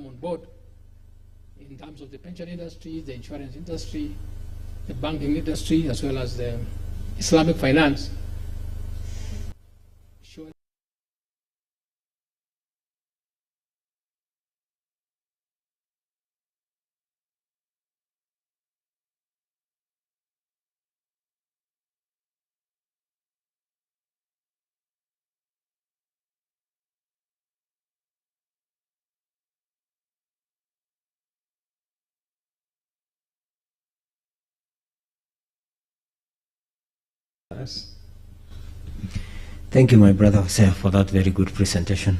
on board in terms of the pension industry, the insurance industry, the banking industry, as well as the Islamic finance. Thank you, my brother Hosea, for that very good presentation.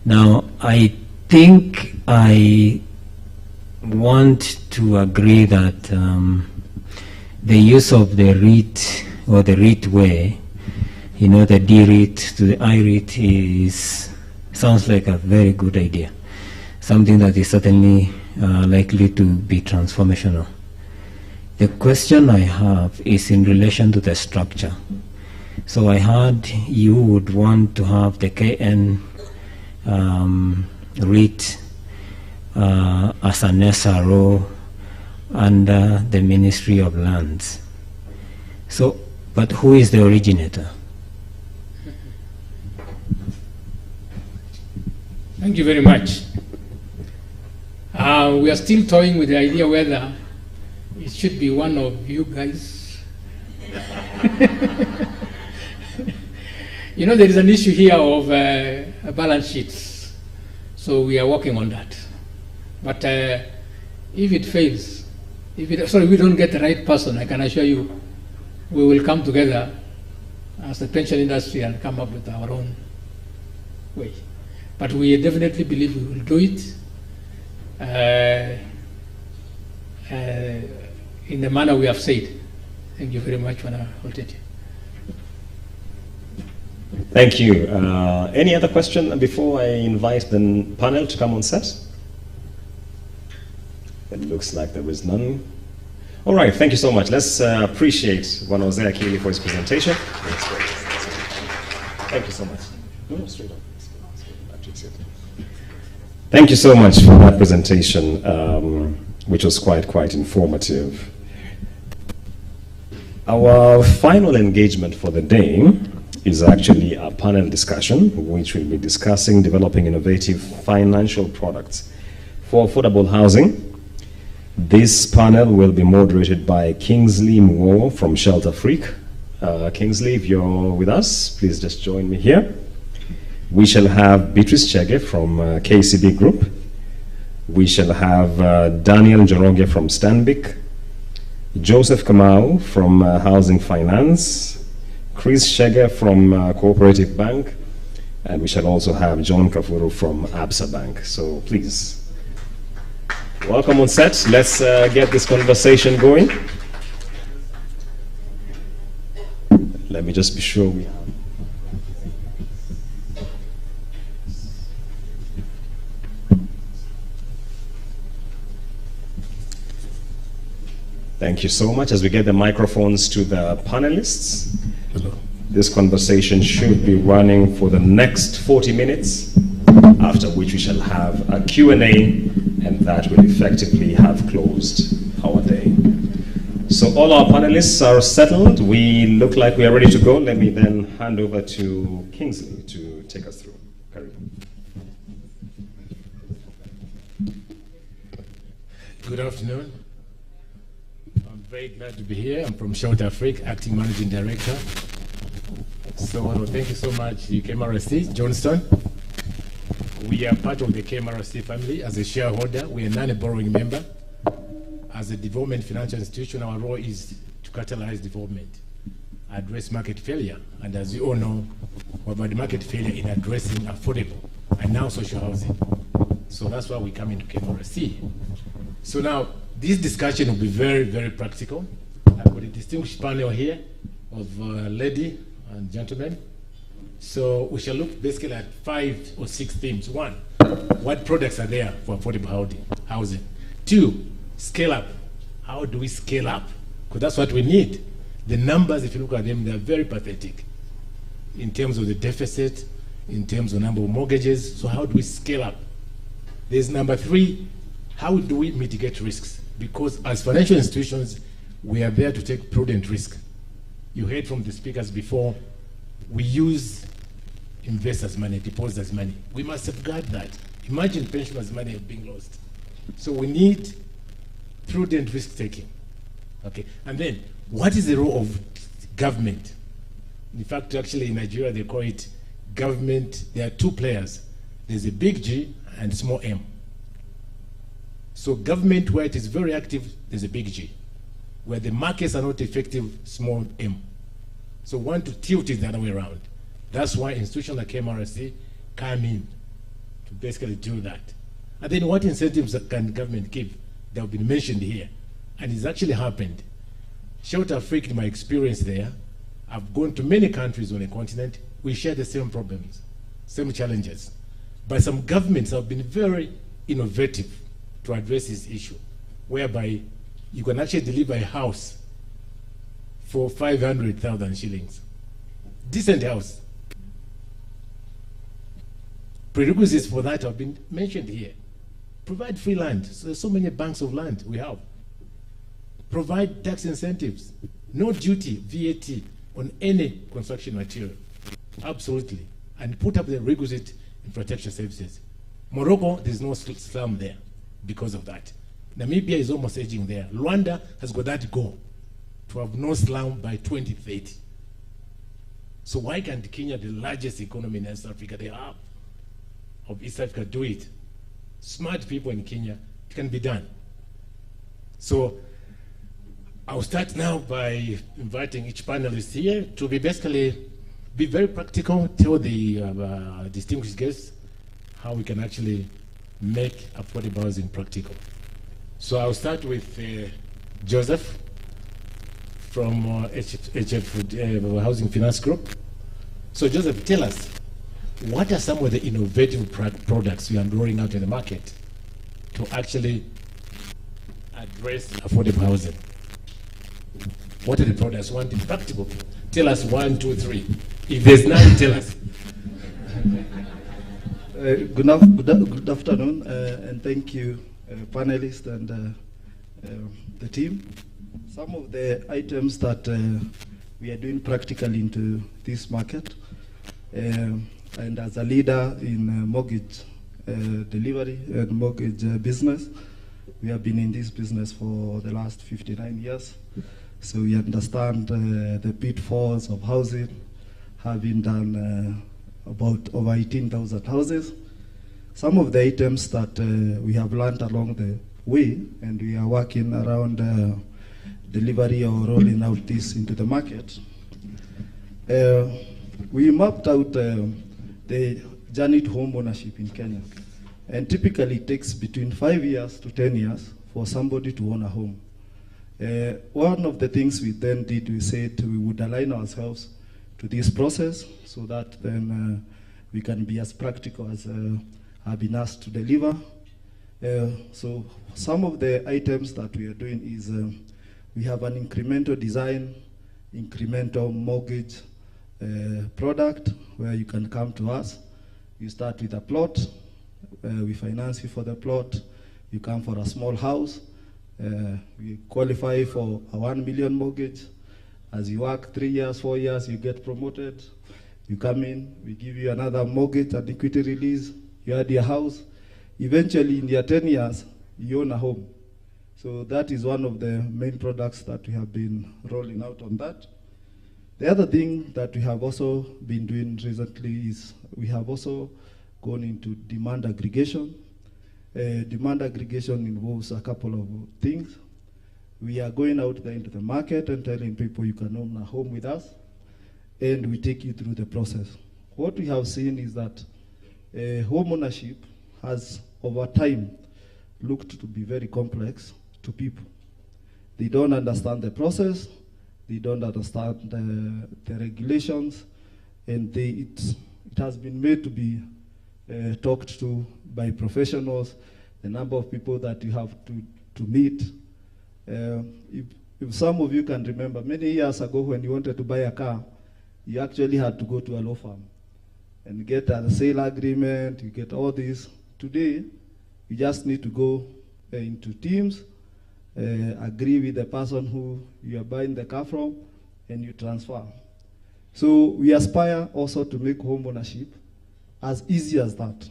Now, I think I want to agree that the use of the REIT or the REIT way, you know, the D-REIT to the I-REIT sounds like a very good idea, something that is certainly likely to be transformational. The question I have is in relation to the structure. So I heard you would want to have the KN REIT as an SRO under the Ministry of Lands. So, but who is the originator? Thank you very much. We are still toying with the idea whether it should be one of you guys. You know, there is an issue here of balance sheets, so we are working on that. But if it fails, we don't get the right person, I can assure you, we will come together as the pension industry and come up with our own way. But we definitely believe we will do it in the manner we have said. Thank you very much, Bwana Olteti. Thank you. Any other question before I invite the panel to come on set? It looks like there is none. All right, thank you so much. Let's appreciate Bwana Hosea Kili for his presentation. That's great. Thank you so much. No, straight up. Thank you so much for that presentation, which was quite informative. Our final engagement for the day is actually a panel discussion, which will be discussing developing innovative financial products for affordable housing. This panel will be moderated by Kingsley Muo from Shelter Freak. Kingsley, if you're with us, please just join me here. We shall have Beatrice Chege from KCB Group. We shall have Daniel Njoroge from Stanbic, Joseph Kamau from Housing Finance, Chris Shege from Cooperative Bank, and we shall also have John Kafuru from Absa Bank. So please, welcome on set. Let's get this conversation going. Let me just be sure we have. Thank you so much. As we get the microphones to the panelists, this conversation should be running for the next 40 minutes, after which we shall have a Q&A, and that will effectively have closed our day. So all our panelists are settled. We look like we are ready to go. Let me then hand over to Kingsley to take us through. Good afternoon. I'm very glad to be here. I'm from Shelter Freak, Acting Managing Director. So thank you so much, KMRC, Johnston. We are part of the KMRC family. As a shareholder, we are not a borrowing member. As a development financial institution, our role is to catalyze development, address market failure, and as you all know, what about the market failure in addressing affordable and now social housing. So that's why we come into KMRC. So now, this discussion will be very, very practical. I've got a distinguished panel here of ladies and gentlemen. So we shall look basically at 5 or 6 themes. 1, what products are there for affordable housing? 2, scale up. How do we scale up? Because that's what we need. The numbers, if you look at them, they're very pathetic in terms of the deficit, in terms of number of mortgages. So how do we scale up? There's number 3, how do we mitigate risks? Because as financial institutions, we are there to take prudent risk. You heard from the speakers before, we use investors' money, depositors' money. We must safeguard that. Imagine pensioners' money being lost. So we need prudent risk-taking. Okay, and then what is the role of government? In fact, actually in Nigeria, they call it government. There are 2 players. There's a big G and small m. So government, where it is very active, there's a big G. Where the markets are not effective, small m. So we want to tilt it the other way around. That's why institutions like MRC come in to basically do that. And then what incentives can government give? They have been mentioned here. And it's actually happened. Shelter Africa, in my experience there, I've gone to many countries on the continent. We share the same problems, same challenges. But some governments have been very innovative to address this issue, whereby you can actually deliver a house for 500,000 shillings. Decent house. Prerequisites for that have been mentioned here. Provide free land. So there's so many banks of land we have. Provide tax incentives. No duty, VAT, on any construction material. Absolutely. And put up the requisite infrastructure services. Morocco, there's no slum there because of that. Namibia is almost edging there. Rwanda has got that goal to have no slum by 2030. So why can't Kenya, the largest economy in East Africa, the hub of East Africa, do it? Smart people in Kenya, it can be done. So I'll start now by inviting each panelist here to be very practical, tell the distinguished guests how we can actually make affordable housing practical. So I'll start with Joseph from HF Housing Finance Group. So Joseph, tell us, what are some of the innovative products you are rolling out in the market to actually address affordable housing? What are the products? One thing practical. Tell us 1, 2, 3. If there's none, tell us. Good afternoon, and thank you, panelists and the team. Some of the items that we are doing practically into this market, and as a leader in mortgage delivery and mortgage business, we have been in this business for the last 59 years. So we understand the pitfalls of housing, having done about over 18,000 houses. Some of the items that we have learned along the way, and we are working around delivery or rolling out this into the market. We mapped out the journey to home ownership in Kenya. And typically it takes between 5 years to 10 years for somebody to own a home. One of the things we then did, we said we would align ourselves to this process so that then we can be as practical as have been asked to deliver. So some of the items that we are doing is we have an incremental design, incremental mortgage product where you can come to us. You start with a plot, we finance you for the plot. You come for a small house, we qualify for a 1 million mortgage. As you work 3 years, 4 years, you get promoted. You come in, we give you another mortgage and equity release. You add your house. Eventually, in your 10 years, you own a home. So that is one of the main products that we have been rolling out on that. The other thing that we have also been doing recently is we have also gone into demand aggregation. Demand aggregation involves a couple of things. We are going out there into the market and telling people you can own a home with us, and we take you through the process. What we have seen is that home ownership has, over time, looked to be very complex to people. They don't understand the process, they don't understand the regulations, and it has been made to be talked to by professionals, the number of people that you have to meet. If some of you can remember, many years ago when you wanted to buy a car, you actually had to go to a law firm and get a sale agreement, you get all this. Today, You just need to go into teams, agree with the person who you are buying the car from, and you transfer. So we aspire also to make home ownership as easy as that.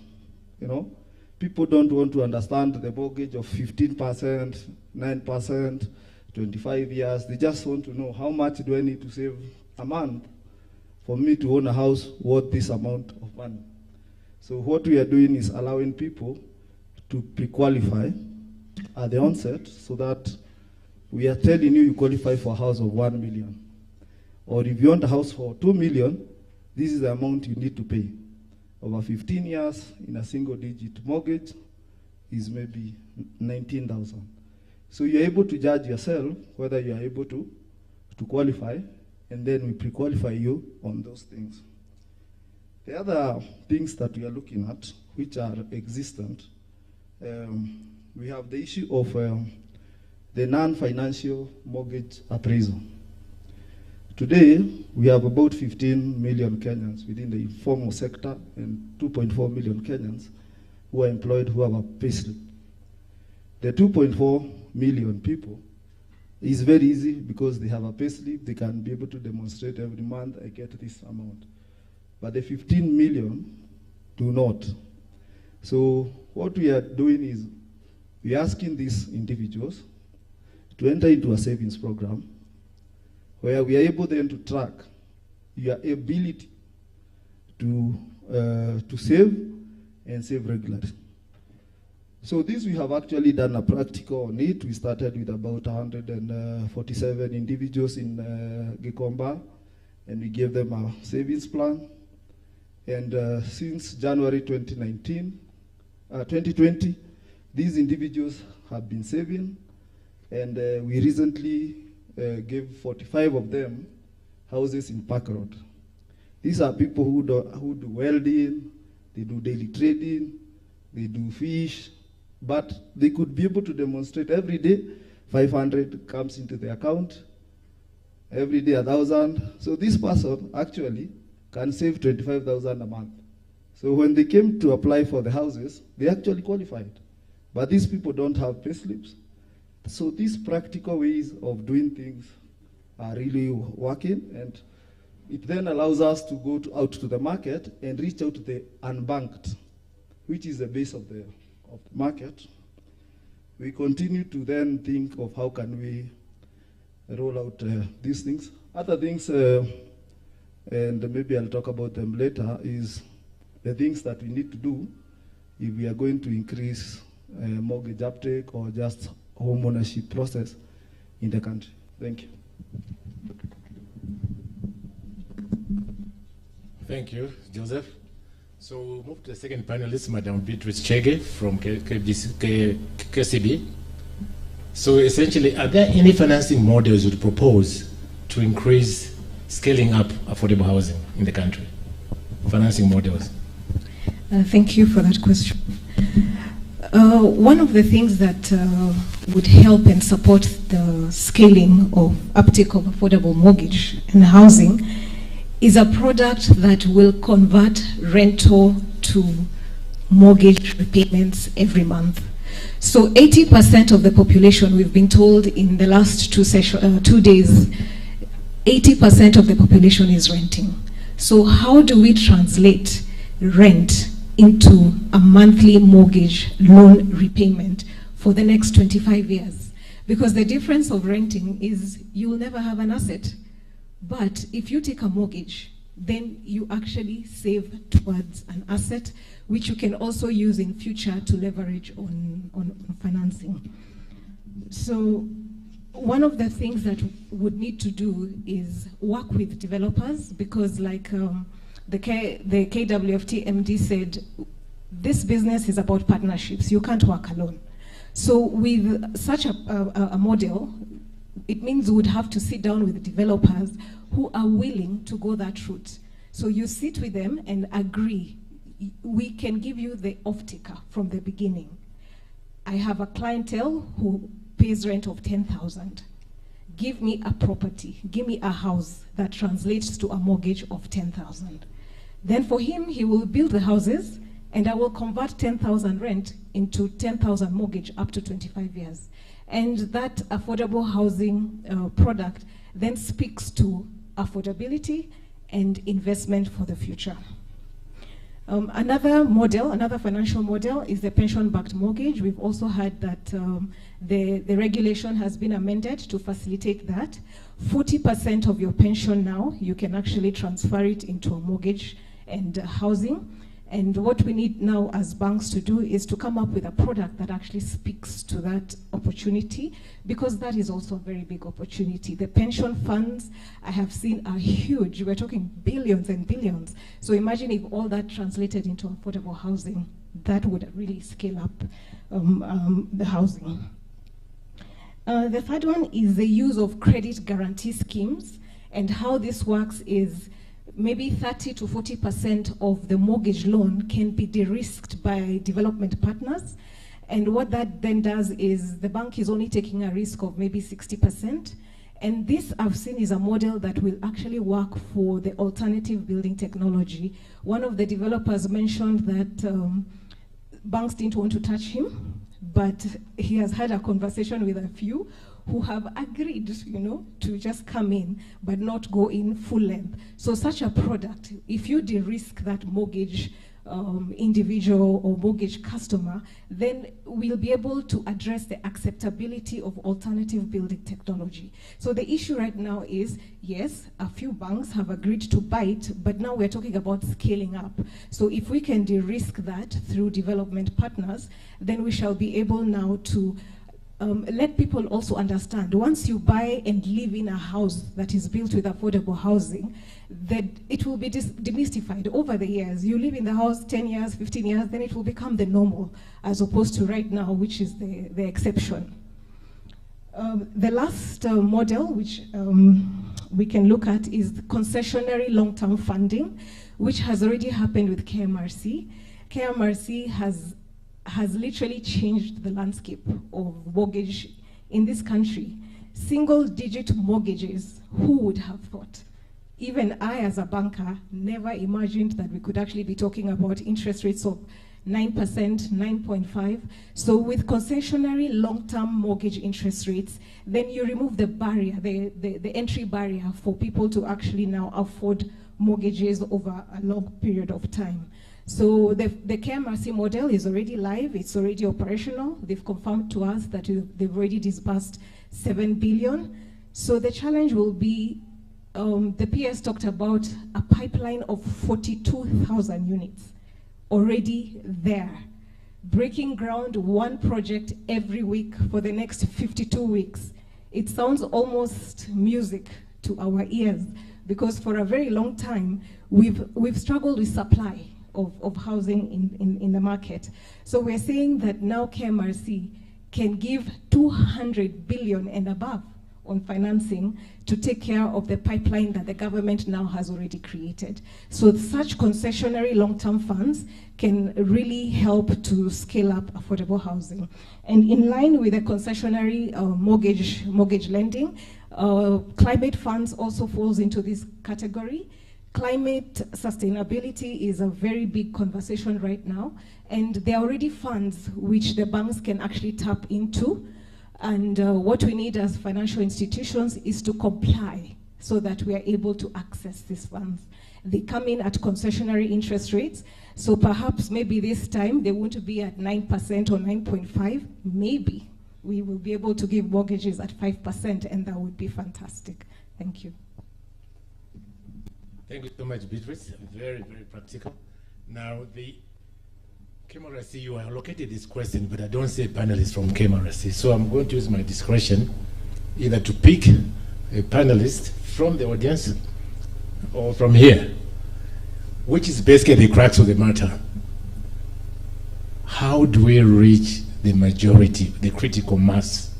You know, people don't want to understand the mortgage of 15%, 9%, 25 years. They just want to know, how much do I need to save a month for me to own a house worth this amount of money? So what we are doing is allowing people to pre-qualify at the onset, so that we are telling you qualify for a house of 1 million. Or if you want a house for 2 million, this is the amount you need to pay. Over 15 years in a single digit mortgage is maybe 19,000. So you're able to judge yourself whether you are able to qualify, and then we pre-qualify you on those things. The other things that we are looking at, which are existent, we have the issue of the non-financial mortgage appraisal. Today, we have about 15 million Kenyans within the informal sector and 2.4 million Kenyans who are employed who have a payslip. The 2.4 million people is very easy because they have a payslip. They can be able to demonstrate every month, I get this amount. But the 15 million do not. So what we are doing is we are asking these individuals to enter into a savings program where we are able then to track your ability to save and save regularly. So this we have actually done a practical on it. We started with about 147 individuals in Gikomba, and we gave them a savings plan. And since January 2020, these individuals have been saving, and we recently gave 45 of them houses in Park Road. These are people who do welding, they do daily trading, they do fish, but they could be able to demonstrate every day 500 comes into the account, every day 1,000. So this person actually can save 25,000 a month. So when they came to apply for the houses, they actually qualified. But these people don't have payslips. So these practical ways of doing things are really working, and it then allows us to go out to the market and reach out to the unbanked, which is the base of the market. We continue to then think of how can we roll out these things. Other things, and maybe I'll talk about them later, is the things that we need to do if we are going to increase mortgage uptake or just home ownership process in the country. Thank you. Thank you, Joseph. So we'll move to the second panelist, Madam Beatrice Chege from KCB. So essentially, are there any financing models you would propose to increase scaling up affordable housing in the country? Financing models. Thank you for that question. One of the things that would help and support the scaling of uptake of affordable mortgage and housing is a product that will convert rental to mortgage repayments every month. So 80% of the population, we've been told in the last 2 days, 80% of the population is renting. So how do we translate rent into a monthly mortgage loan repayment for the next 25 years? Because the difference of renting is you will never have an asset. But if you take a mortgage, then you actually save towards an asset, which you can also use in future to leverage on financing. So one of the things that would need to do is work with developers, because like the KWFT MD said, this business is about partnerships. You can't work alone. So with such a model, it means we would have to sit down with developers who are willing to go that route. So you sit with them and agree, we can give you the off-taker from the beginning. I have a clientele who pays rent of 10,000. Give me a property, give me a house that translates to a mortgage of 10,000. Then for him, he will build the houses and I will convert 10,000 rent into 10,000 mortgage up to 25 years. And that affordable housing product then speaks to affordability and investment for the future. Another financial model is the pension-backed mortgage. We've also heard that the regulation has been amended to facilitate that. 40% of your pension now, you can actually transfer it into a mortgage and housing. And what we need now as banks to do is to come up with a product that actually speaks to that opportunity, because that is also a very big opportunity. The pension funds I have seen are huge. We're talking billions and billions. So imagine if all that translated into affordable housing, that would really scale up the housing. The third one is the use of credit guarantee schemes, and how this works is maybe 30 to 40% of the mortgage loan can be de-risked by development partners. And what that then does is the bank is only taking a risk of maybe 60%. And this I've seen is a model that will actually work for the alternative building technology. One of the developers mentioned that banks didn't want to touch him, but he has had a conversation with a few who have agreed, to just come in, but not go in full length. So such a product, if you de-risk that mortgage individual or mortgage customer, then we'll be able to address the acceptability of alternative building technology. So the issue right now is, yes, a few banks have agreed to buy it, but now we're talking about scaling up. So if we can de-risk that through development partners, then we shall be able now to let people also understand, once you buy and live in a house that is built with affordable housing, that it will be demystified over the years. You live in the house 10 years, 15 years, then it will become the normal, as opposed to right now, which is the exception. The last model, which we can look at, is concessionary long-term funding, which has already happened with KMRC. KMRC has literally changed the landscape of mortgage in this country. Single-digit mortgages, who would have thought? Even I, as a banker, never imagined that we could actually be talking about interest rates of 9%, 9.5. So with concessionary long-term mortgage interest rates, then you remove the barrier, the entry barrier for people to actually now afford mortgages over a long period of time. So the KMRC model is already live, it's already operational. They've confirmed to us that they've already disbursed 7 billion. So the challenge will be, the PS talked about a pipeline of 42,000 units already there. Breaking ground, one project every week for the next 52 weeks. It sounds almost music to our ears, because for a very long time, we've struggled with supply of housing in the market. So we're saying that now KMRC can give 200 billion and above on financing to take care of the pipeline that the government now has already created. So such concessionary long-term funds can really help to scale up affordable housing. And in line with the concessionary mortgage lending, climate funds also falls into this category. Climate sustainability is a very big conversation right now, and there are already funds which the banks can actually tap into. And what we need as financial institutions is to comply so that we are able to access these funds. They come in at concessionary interest rates, so perhaps maybe this time they won't be at 9% or 9.5. Maybe we will be able to give mortgages at 5%, and that would be fantastic. Thank you. Thank you so much, Beatrice. Very, very practical. Now, the KMRC, you allocated this question, but I don't see a panelist from KMRC, so I'm going to use my discretion either to pick a panelist from the audience or from here, which is basically the crux of the matter. How do we reach the majority, the critical mass?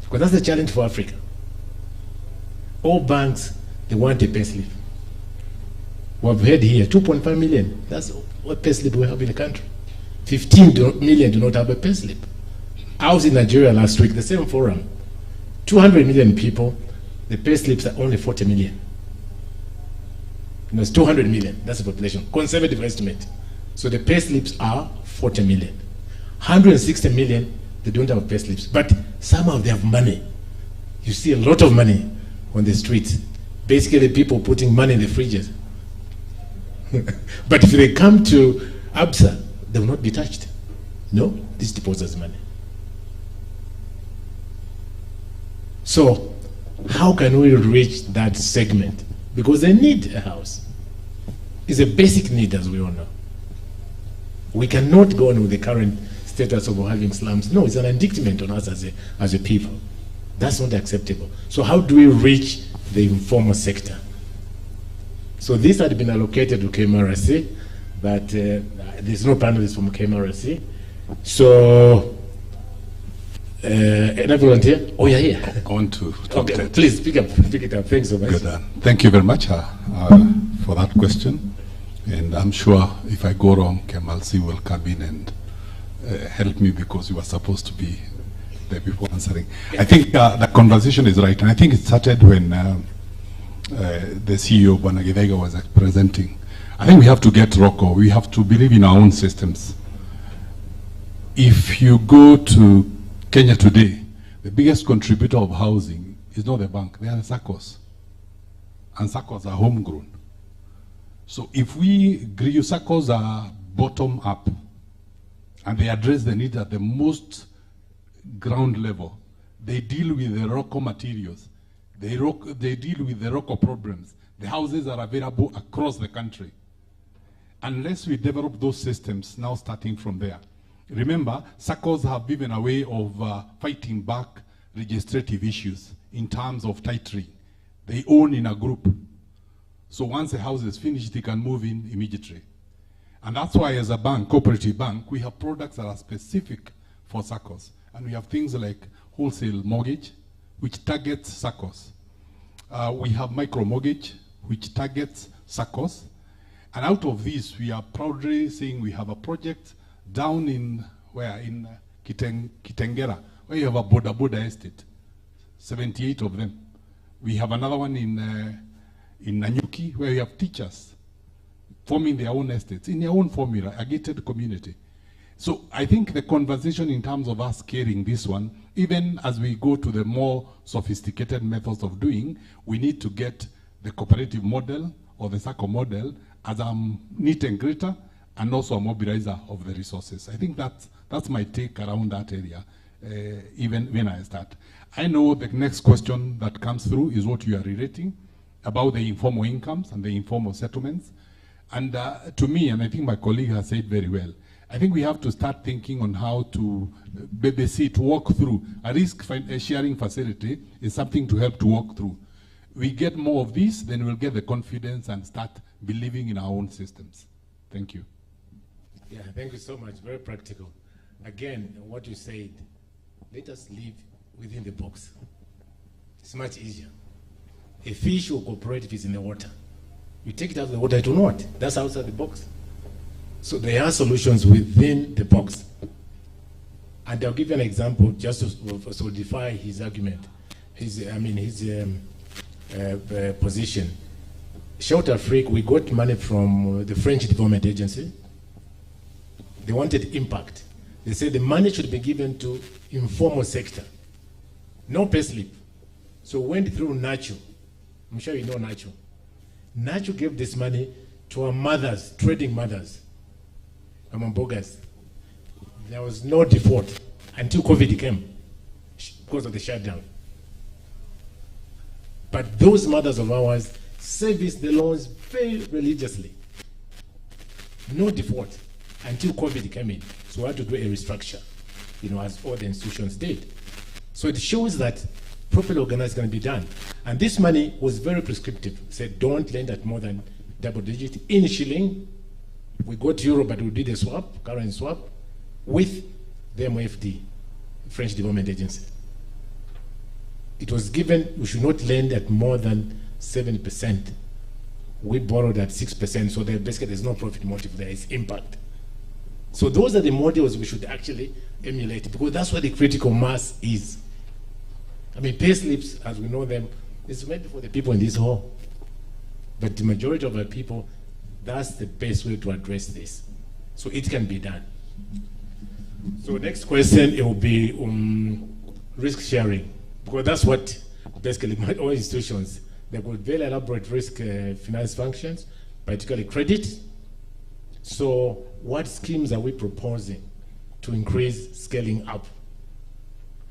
Because that's the challenge for Africa. All banks, they want a payslip. We've heard here, 2.5 million. That's what payslip we have in the country. 15 million do not have a payslip. I was in Nigeria last week, the same forum. 200 million people, the payslips are only 40 million. It's 200 million, that's the population, conservative estimate. So the pay slips are 40 million. 160 million, they don't have pay slips. But somehow they have money. You see a lot of money on the streets. Basically, people putting money in the fridges. But if they come to ABSA, they will not be touched. No, this deposits money. So, how can we reach that segment? Because they need a house. It's a basic need, as we all know. We cannot go on with the current status of having slums. No, it's an indictment on us as a people. That's not acceptable. So how do we reach the informal sector? So this had been allocated to KMRC, but there's no panelists from KMRC. So, any volunteer? Oh, yeah, yeah. I want to talk. Okay, please pick it up. Thanks so much. Good. Thank you very much for that question. And I'm sure if I go wrong, KMRC will come in and help me, because you are supposed to be the people answering. I think the conversation is right, and I think it started when the CEO, Bwana Githaiga, was presenting. I think we have to get ROCO. We have to believe in our own systems. If you go to Kenya today, the biggest contributor of housing is not the bank, they are the SACCOs. And SACCOs are homegrown. So if we agree, SACCOs are bottom up, and they address the needs at the most ground level. They deal with the ROCO materials. They deal with the ROCO problems. The houses are available across the country. Unless we develop those systems, now starting from there. Remember, SACCOs have given a way of fighting back legislative issues in terms of titling. They own in a group. So once a house is finished, they can move in immediately. And that's why as a bank, cooperative bank, we have products that are specific for SACCOs. And we have things like wholesale mortgage, which targets SACCOs. We have micro mortgage, which targets SACCOs. And out of this, we are proudly saying we have a project down in Kitengera, where you have a Boda estate, 78 of them. We have another one in Nanyuki, where you have teachers forming their own estates, in their own formula, a gated community. So I think the conversation in terms of us carrying this one, even as we go to the more sophisticated methods of doing, we need to get the cooperative model or the SACCO model as a neat and greater, and also a mobilizer of the resources. I think that's my take around that area, even when I start. I know the next question that comes through is what you are relating about the informal incomes and the informal settlements. And to me, and I think my colleague has said very well, I think we have to start thinking on how to babysit, walk through. A risk sharing facility is something to help to walk through. We get more of this, then we'll get the confidence and start believing in our own systems. Thank you. Yeah, thank you so much. Very practical. Again, what you said, let us live within the box. It's much easier. A fish will cooperate if it's in the water. You take it out of the water, it will not. That's outside the box. So there are solutions within the box. And I'll give you an example just to solidify his argument, his position. Shelter Afrique, we got money from the French Development Agency. They wanted impact. They said the money should be given to informal sector. No pay slip. So went through Nacho. I'm sure you know Nacho. Nacho gave this money to our mothers, trading mothers, Amambogas. There was no default until COVID came because of the shutdown. But those mothers of ours serviced the loans very religiously. No default until COVID came in. So we had to do a restructure, as all the institutions did. So it shows that properly organized can be done. And this money was very prescriptive. It said don't lend at more than double digit in shilling. We got euro, but we did a swap, currency swap, with the MOFD, French Development Agency. It was given, we should not lend at more than 7%. We borrowed at 6%, so basically there's no profit motive there, it's impact. So those are the models we should actually emulate, because that's what the critical mass is. I mean, pay slips, as we know them, is maybe for the people in this hall. But the majority of our people, that's the best way to address this. So it can be done. So next question, it will be risk sharing, because that's what basically all institutions, they've got very elaborate risk finance functions, particularly credit. So what schemes are we proposing to increase scaling up?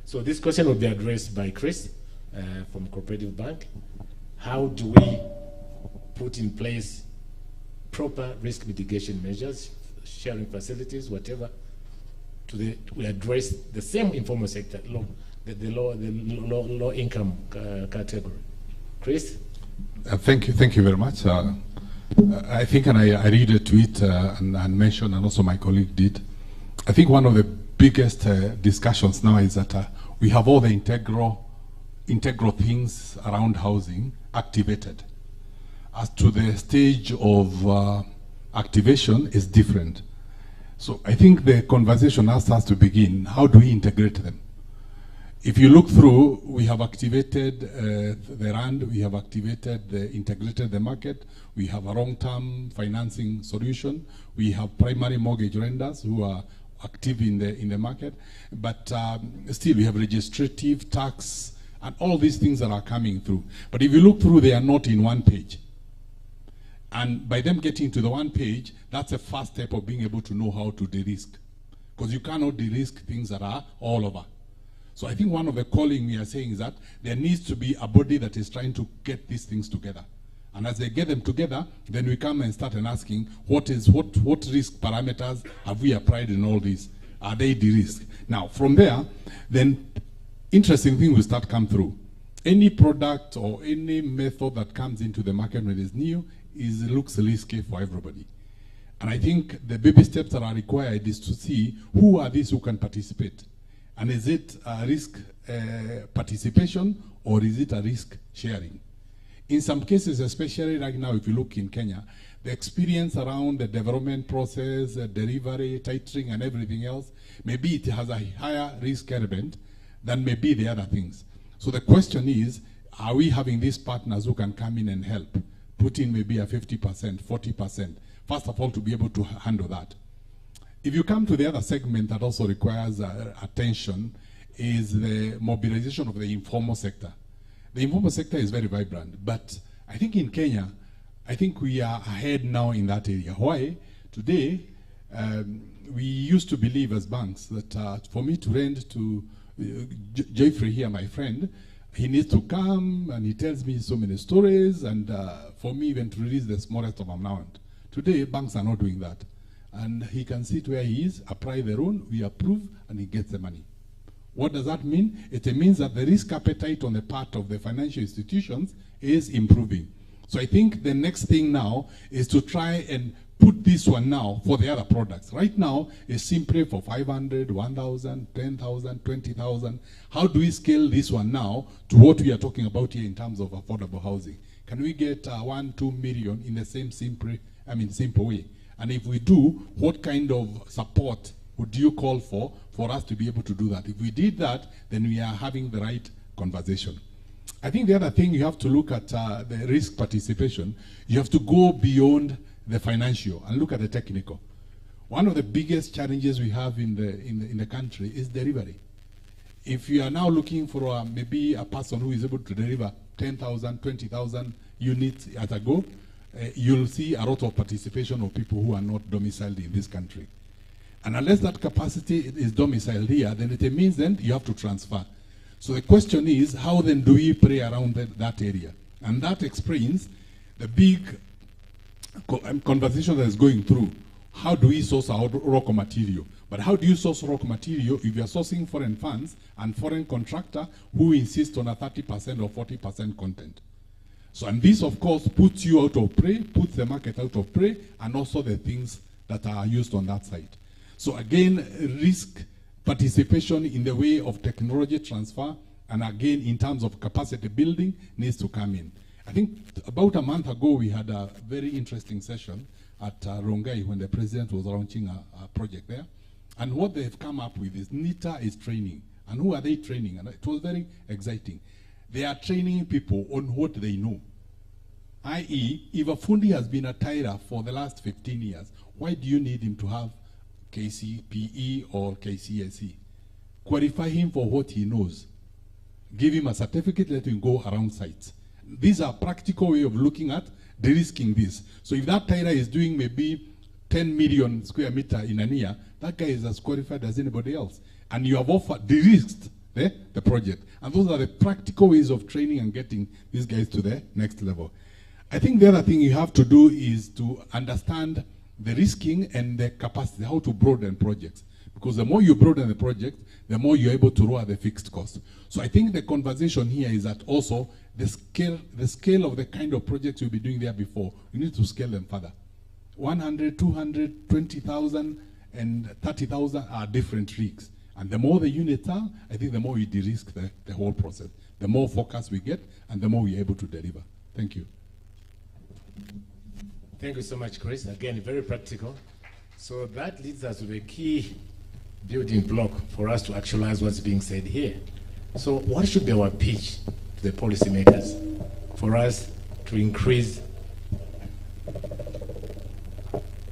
So this question will be addressed by Chris from Cooperative Bank. How do we put in place proper risk mitigation measures, sharing facilities, whatever, to address the same informal sector, the low income category? Chris? Thank you very much. I think, and I read a tweet and mentioned, and also my colleague did, I think one of the biggest discussions now is that we have all the integral things around housing activated. As to the stage of activation is different. So I think the conversation now starts to begin. How do we integrate them? If you look through, we have activated the RAND, we have integrated the market, we have a long-term financing solution, we have primary mortgage lenders who are active in the market, but still we have registrative, tax, and all these things that are coming through. But if you look through, they are not in one page. And by them getting to the one page, that's a first step of being able to know how to de-risk. Because you cannot de-risk things that are all over. So I think one of the calling we are saying is that there needs to be a body that is trying to get these things together. And as they get them together, then we come and start and asking, what risk parameters have we applied in all these? Are they de-risk? Now, from there, then interesting thing will start come through. Any product or any method that comes into the market when it's new looks risky for everybody. And I think the baby steps that are required is to see who are these who can participate. And is it a risk participation or is it a risk sharing? In some cases, especially right now, if you look in Kenya, the experience around the development process, delivery, titering, and everything else, maybe it has a higher risk element than maybe the other things. So the question is, are we having these partners who can come in and help, put in maybe a 50%, 40%, first of all, to be able to handle that. If you come to the other segment that also requires attention, is the mobilization of the informal sector. The informal sector is very vibrant, but I think in Kenya, I think we are ahead now in that area. Why? Today, we used to believe as banks that for me to lend to Jeffrey here, my friend, he needs to come and he tells me so many stories, and for me even to release the smallest of amount. Today, banks are not doing that. And he can sit where he is, apply the loan, we approve, and he gets the money. What does that mean? It means that the risk appetite on the part of the financial institutions is improving. So I think the next thing now is to try and put this one now for the other products. Right now, it's simply for 500, 1,000, 10,000, 20,000. How do we scale this one now to what we are talking about here in terms of affordable housing? Can we get 1, 2 million in the same simple way? And if we do, what kind of support would you call for us to be able to do that? If we did that, then we are having the right conversation. I think the other thing you have to look at the risk participation, you have to go beyond the financial and look at the technical. One of the biggest challenges we have in the country is delivery. If you are now looking for maybe a person who is able to deliver 10,000, 20,000 units at a go, you'll see a lot of participation of people who are not domiciled in this country. And unless that capacity is domiciled here, then it means then you have to transfer. So the question is, how then do we play around that area? And that explains the big conversation that is going through. How do we source our raw material? But how do you source raw material if you are sourcing foreign funds and foreign contractor who insist on a 30% or 40% content? So, and this, of course, puts you out of play, puts the market out of play, and also the things that are used on that side. So again, risk participation in the way of technology transfer, and again, in terms of capacity building, needs to come in. I think about a month ago, we had a very interesting session at Rongai when the president was launching a project there. And what they've come up with is NITA is training. And who are they training? And it was very exciting. They are training people on what they know. I.e., if a fundi has been a tiler for the last 15 years, Why do you need him to have KCPE or KCSE? Qualify him for what he knows. Give him a certificate, let him go around sites. These are practical way of looking at de-risking this. So if that tailor is doing maybe 10 million square meter in a year, that guy is as qualified as anybody else. And you have offered de-risked the project. And those are the practical ways of training and getting these guys to the next level. I think the other thing you have to do is to understand the risking and the capacity, how to broaden projects. Because the more you broaden the project, the more you're able to lower the fixed cost. So I think the conversation here is that also the scale of the kind of projects you'll be doing there before, you need to scale them further. 100, 200, 20,000, and 30,000 are different rigs. And the more the units are, I think the more you de-risk the whole process. The more focus we get, and the more we're able to deliver. Thank you. Thank you so much, Chris. Again, very practical. So that leads us to the key building block for us to actualize what's being said here. So what should be our pitch to the policymakers for us to increase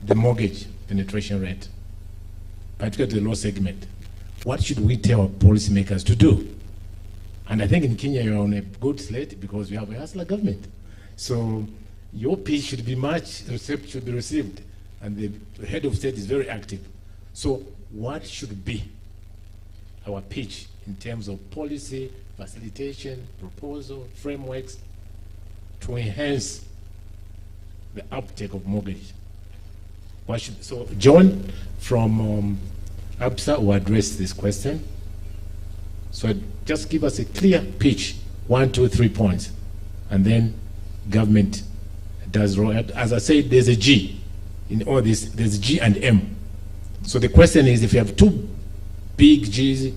the mortgage penetration rate, particularly the low segment? What should we tell our policymakers to do? And I think in Kenya you're on a good slate because we have a hustler government. So your pitch should be should be received, and the head of state is very active. So what should be our pitch in terms of policy, facilitation, proposal, frameworks to enhance the uptake of mortgage? So John from ABSA will address this question. So just give us a clear pitch, 1, 2, 3 points, and then government does roll out. As I said, there's a G in all this. There's G and M. So the question is, if you have two big G's,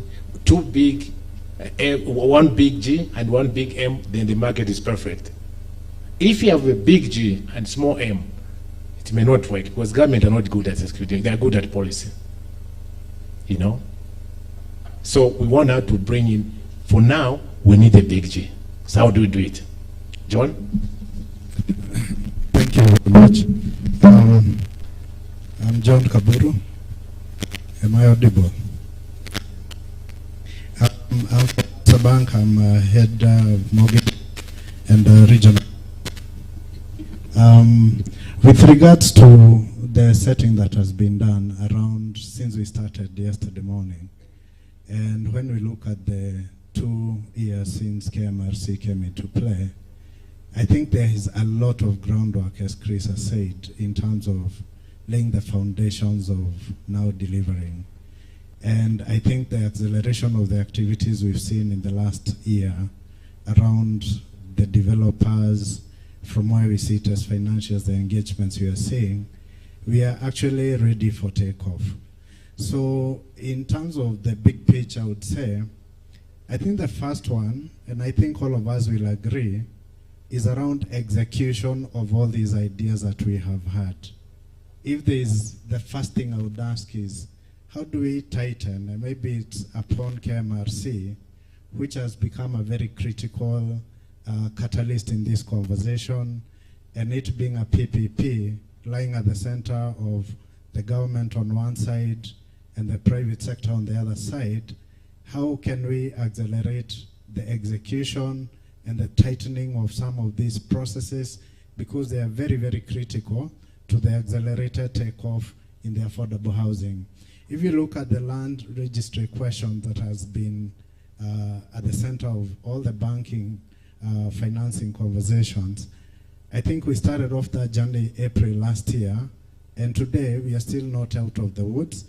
one big G and one big M, then the market is perfect. If you have a big G and small M, it may not work because government are not good at executing. They are good at policy. You know? So we want her to bring in, for now, we need a big G. So how do we do it? John? Thank you very much. I'm John Kaburu. Am I audible? I'm from Bank. I'm head of mortgage and regional. With regards to the setting that has been done around since we started yesterday morning, and when we look at the 2 years since KMRC came into play, I think there is a lot of groundwork, as Chris has said, in terms of laying the foundations of now delivering. And I think the acceleration of the activities we've seen in the last year around the developers, from where we sit as financials, the engagements we are seeing, we are actually ready for takeoff. So in terms of the big picture, I would say, I think the first one, and I think all of us will agree, is around execution of all these ideas that we have had. If there is, the first thing I would ask is, how do we tighten, and maybe it's upon KMRC, which has become a very critical catalyst in this conversation, and it being a PPP lying at the center of the government on one side and the private sector on the other side, how can we accelerate the execution and the tightening of some of these processes, because they are very, very critical to the accelerated takeoff in the affordable housing. If you look at the land registry question that has been at the center of all the banking financing conversations, I think we started off that journey April last year, and today we are still not out of the woods.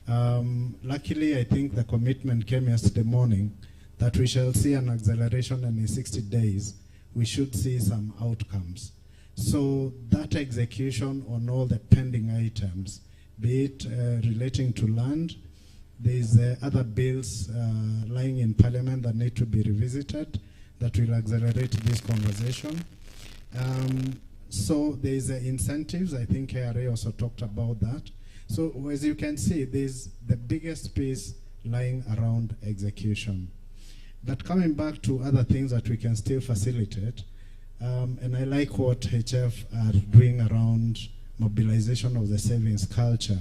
Luckily, I think the commitment came yesterday morning that we shall see an acceleration, and in 60 days we should see some outcomes. So that execution on all the pending items, be it relating to land, there's other bills lying in Parliament that need to be revisited that will accelerate this conversation. So there's incentives. I think KRA also talked about that. So as you can see, there's the biggest piece lying around execution. But coming back to other things that we can still facilitate, and I like what HF are doing around mobilization of the savings culture.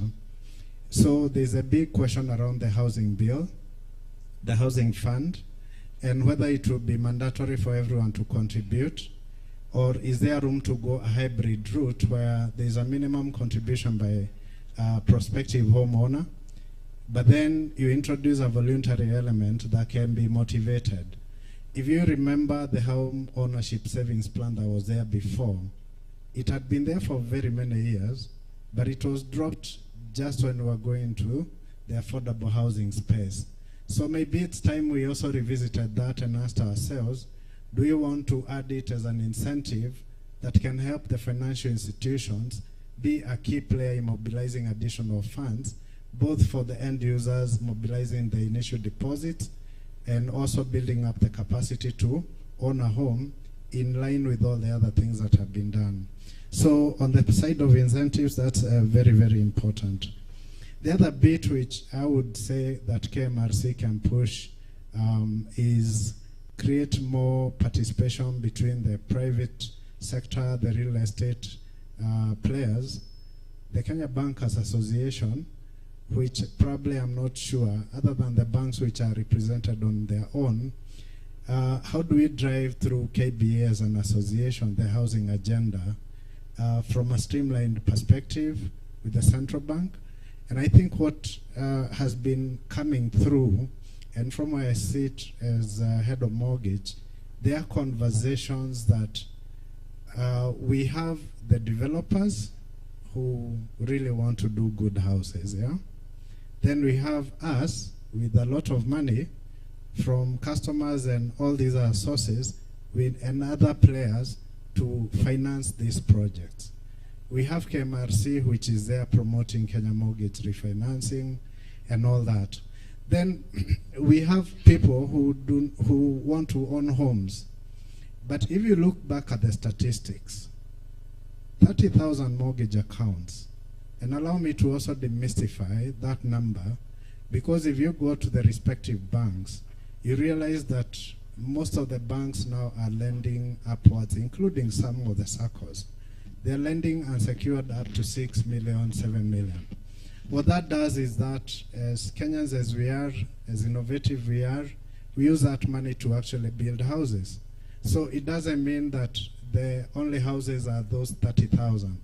So there's a big question around the housing bill, the housing fund, and whether it will be mandatory for everyone to contribute, or is there room to go a hybrid route where there's a minimum contribution by a prospective homeowner, but then you introduce a voluntary element that can be motivated. If you remember the home ownership savings plan that was there before, it had been there for very many years, but it was dropped just when we were going to the affordable housing space. So maybe it's time we also revisited that and asked ourselves, do you want to add it as an incentive that can help the financial institutions be a key player in mobilizing additional funds, both for the end users mobilizing the initial deposits and also building up the capacity to own a home in line with all the other things that have been done. So on the side of incentives, that's very, very important. The other bit which I would say that KMRC can push is create more participation between the private sector, the real estate players. The Kenya Bankers Association, which probably I'm not sure, other than the banks which are represented on their own, how do we drive through KBA as an association, the housing agenda, from a streamlined perspective with the central bank? And I think what has been coming through, and from where I sit as head of mortgage, there are conversations that we have the developers who really want to do good houses, yeah? Then we have us with a lot of money from customers and all these other sources and other players to finance these projects. We have KMRC, which is there promoting Kenya mortgage refinancing and all that. Then we have people who want to own homes. But if you look back at the statistics, 30,000 mortgage accounts, and allow me to also demystify that number, because if you go to the respective banks, you realize that most of the banks now are lending upwards, including some of the SACCOs. They're lending unsecured up to 6 million, 7 million. What that does is that as Kenyans as we are, as innovative we are, we use that money to actually build houses. So it doesn't mean that the only houses are those 30,000.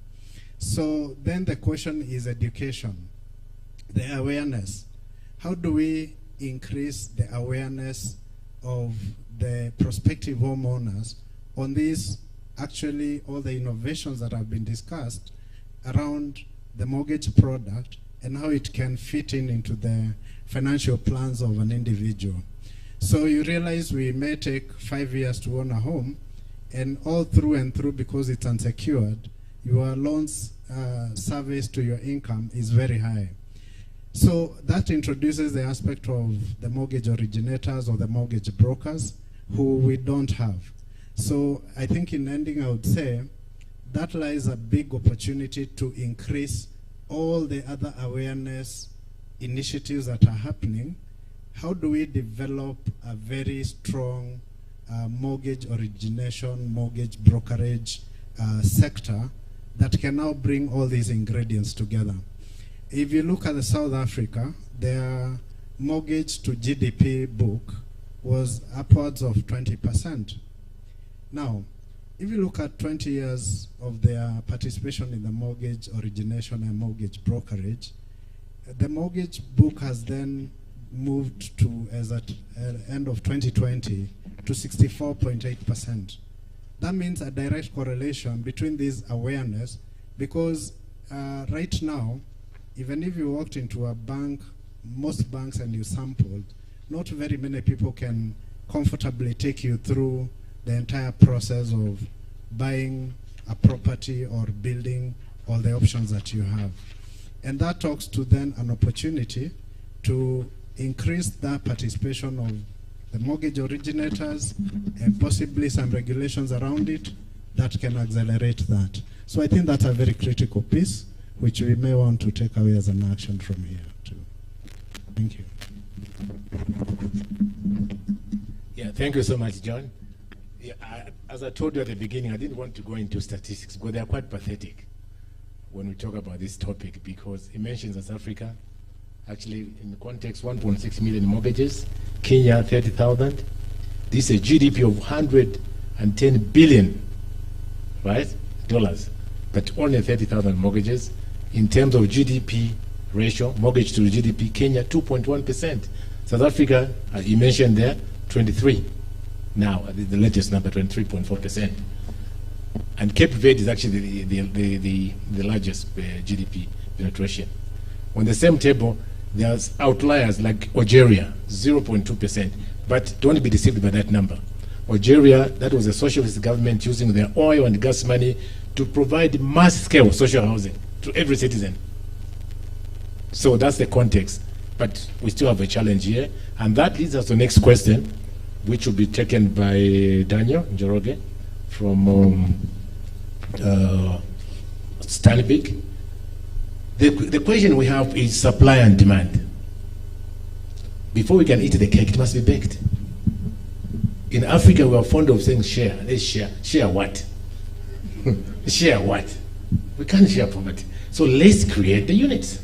So then the question is education, the awareness. How do we increase the awareness of the prospective homeowners on these, actually all the innovations that have been discussed around the mortgage product and how it can fit into the financial plans of an individual? So you realize we may take 5 years to own a home, and all through and through, because it's unsecured, your loans service to your income is very high. So that introduces the aspect of the mortgage originators or the mortgage brokers who we don't have. So I think in ending, I would say that lies a big opportunity to increase all the other awareness initiatives that are happening. How do we develop a very strong mortgage origination, mortgage brokerage sector that can now bring all these ingredients together? If you look at South Africa, their mortgage to GDP book was upwards of 20%. Now, if you look at 20 years of their participation in the mortgage origination and mortgage brokerage, the mortgage book has then moved to, as at end of 2020, to 64.8%. That means a direct correlation between this awareness, because right now, even if you walked into a bank, most banks, and you sampled, not very many people can comfortably take you through the entire process of buying a property or building all the options that you have. And that talks to then an opportunity to increase the participation of the mortgage originators and possibly some regulations around it that can accelerate that. So I think that's a very critical piece which we may want to take away as an action from here too. Thank you. Yeah, thank you so much, John. Yeah, as I told you at the beginning, I didn't want to go into statistics because they are quite pathetic. when we talk about this topic, because he mentions South Africa. Actually, in the context, 1.6 million mortgages, Kenya 30,000. This is a GDP of 110 billion, right, dollars, but only 30,000 mortgages. In terms of GDP ratio, mortgage to GDP, Kenya 2.1%. South Africa, you mentioned there, 23. Now, the latest number, 23.4%. And Cape Verde is actually the largest GDP penetration. On the same table, there's outliers like Algeria, 0.2%. But don't be deceived by that number. Algeria, that was a socialist government using their oil and gas money to provide mass-scale social housing to every citizen. So that's the context. But we still have a challenge here. And that leads us to the next question, which will be taken by Daniel Njoroge from Stanbic. The question we have is supply and demand. Before we can eat the cake, it must be baked. In Africa, we are fond of saying share. Let's share. Share what? Share what? We can't share poverty. So let's create the units.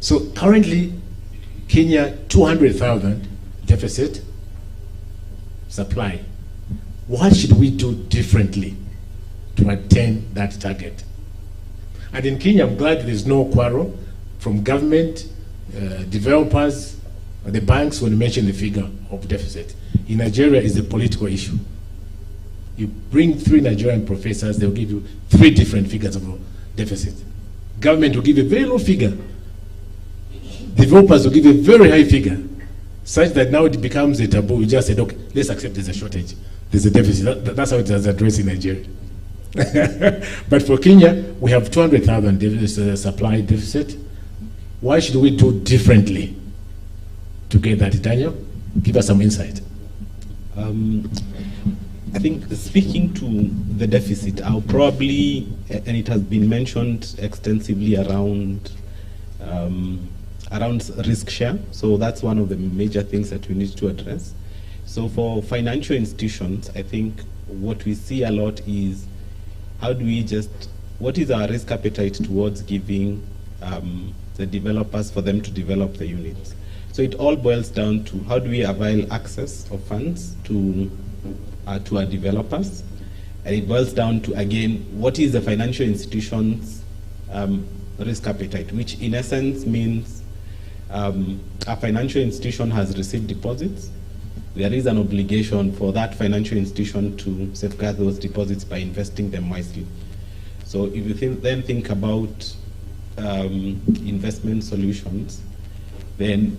So currently, Kenya, 200,000 deficit supply. What should we do differently to attain that target? And in Kenya, I'm glad there's no quarrel from government, developers, the banks when you mention the figure of deficit. In Nigeria, it's a political issue. You bring 3 Nigerian professors, they'll give you 3 different figures of deficit. Government will give a very low figure. Developers will give a very high figure, such that now it becomes a taboo. You just said, okay, let's accept there's a shortage. There's a deficit. That's how it is addressed in Nigeria. But for Kenya, we have 200,000 supply deficit. Why should we do differently to get that? Daniel, give us some insight. I think speaking to the deficit, I'll probably, and it has been mentioned extensively around risk share. So that's one of the major things that we need to address. So for financial institutions, I think what we see a lot is what is our risk appetite towards giving the developers for them to develop the units? So it all boils down to how do we avail access of funds to our developers? And it boils down to, again, what is the financial institution's risk appetite, which in essence means a financial institution has received deposits. There is an obligation for that financial institution to safeguard those deposits by investing them wisely. So if you then think about investment solutions, then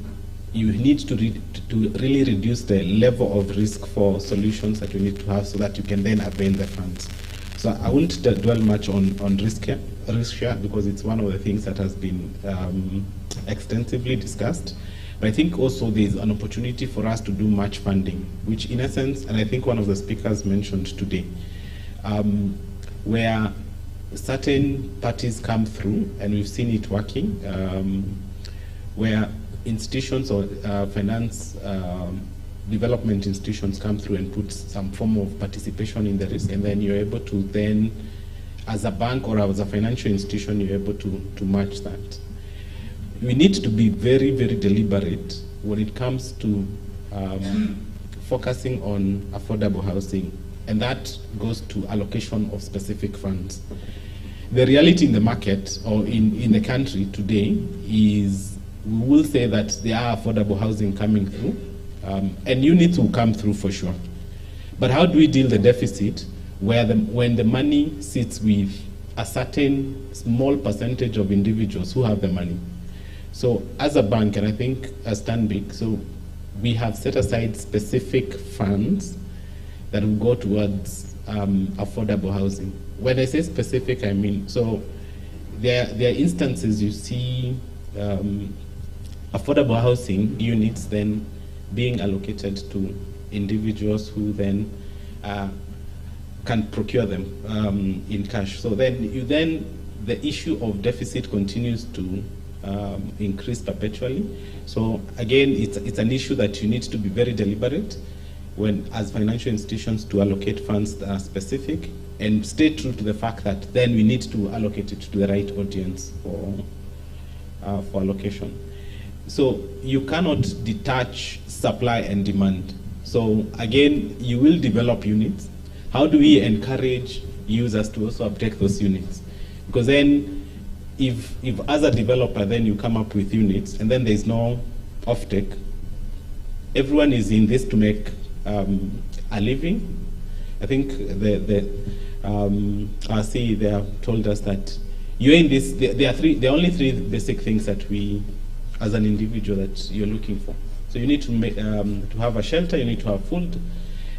you need to really reduce the level of risk for solutions that you need to have so that you can then avail the funds. So I won't dwell much on risk share because it's one of the things that has been extensively discussed. But I think also there's an opportunity for us to do match funding, which in essence, and I think one of the speakers mentioned today, where certain parties come through, and we've seen it working, where institutions or finance development institutions come through and put some form of participation in the risk, and then you're able to then, as a bank or as a financial institution, you're able to match that. We need to be very, very deliberate when it comes to focusing on affordable housing, and that goes to allocation of specific funds. The reality in the market or in the country today is we will say that there are affordable housing coming through, and units will come through for sure. But how do we deal the deficit when the money sits with a certain small percentage of individuals who have the money? So as a bank, and I think as Stanbic, so we have set aside specific funds that will go towards affordable housing. When I say specific, I mean, so there are instances you see affordable housing units then being allocated to individuals who then can procure them in cash. So then the issue of deficit continues to increase perpetually. So again, it's an issue that you need to be very deliberate. when, as financial institutions, to allocate funds that are specific and stay true to the fact that then we need to allocate it to the right audience for allocation. So you cannot detach supply and demand. So again, you will develop units. How do we encourage users to also uptake those units? Because then if as a developer then you come up with units and then there's no offtake, everyone is in this to make a living. I think our CE they have told us that you're in this. There are only three basic things that we, as an individual, that you're looking for. So you need to make to have a shelter, you need to have food,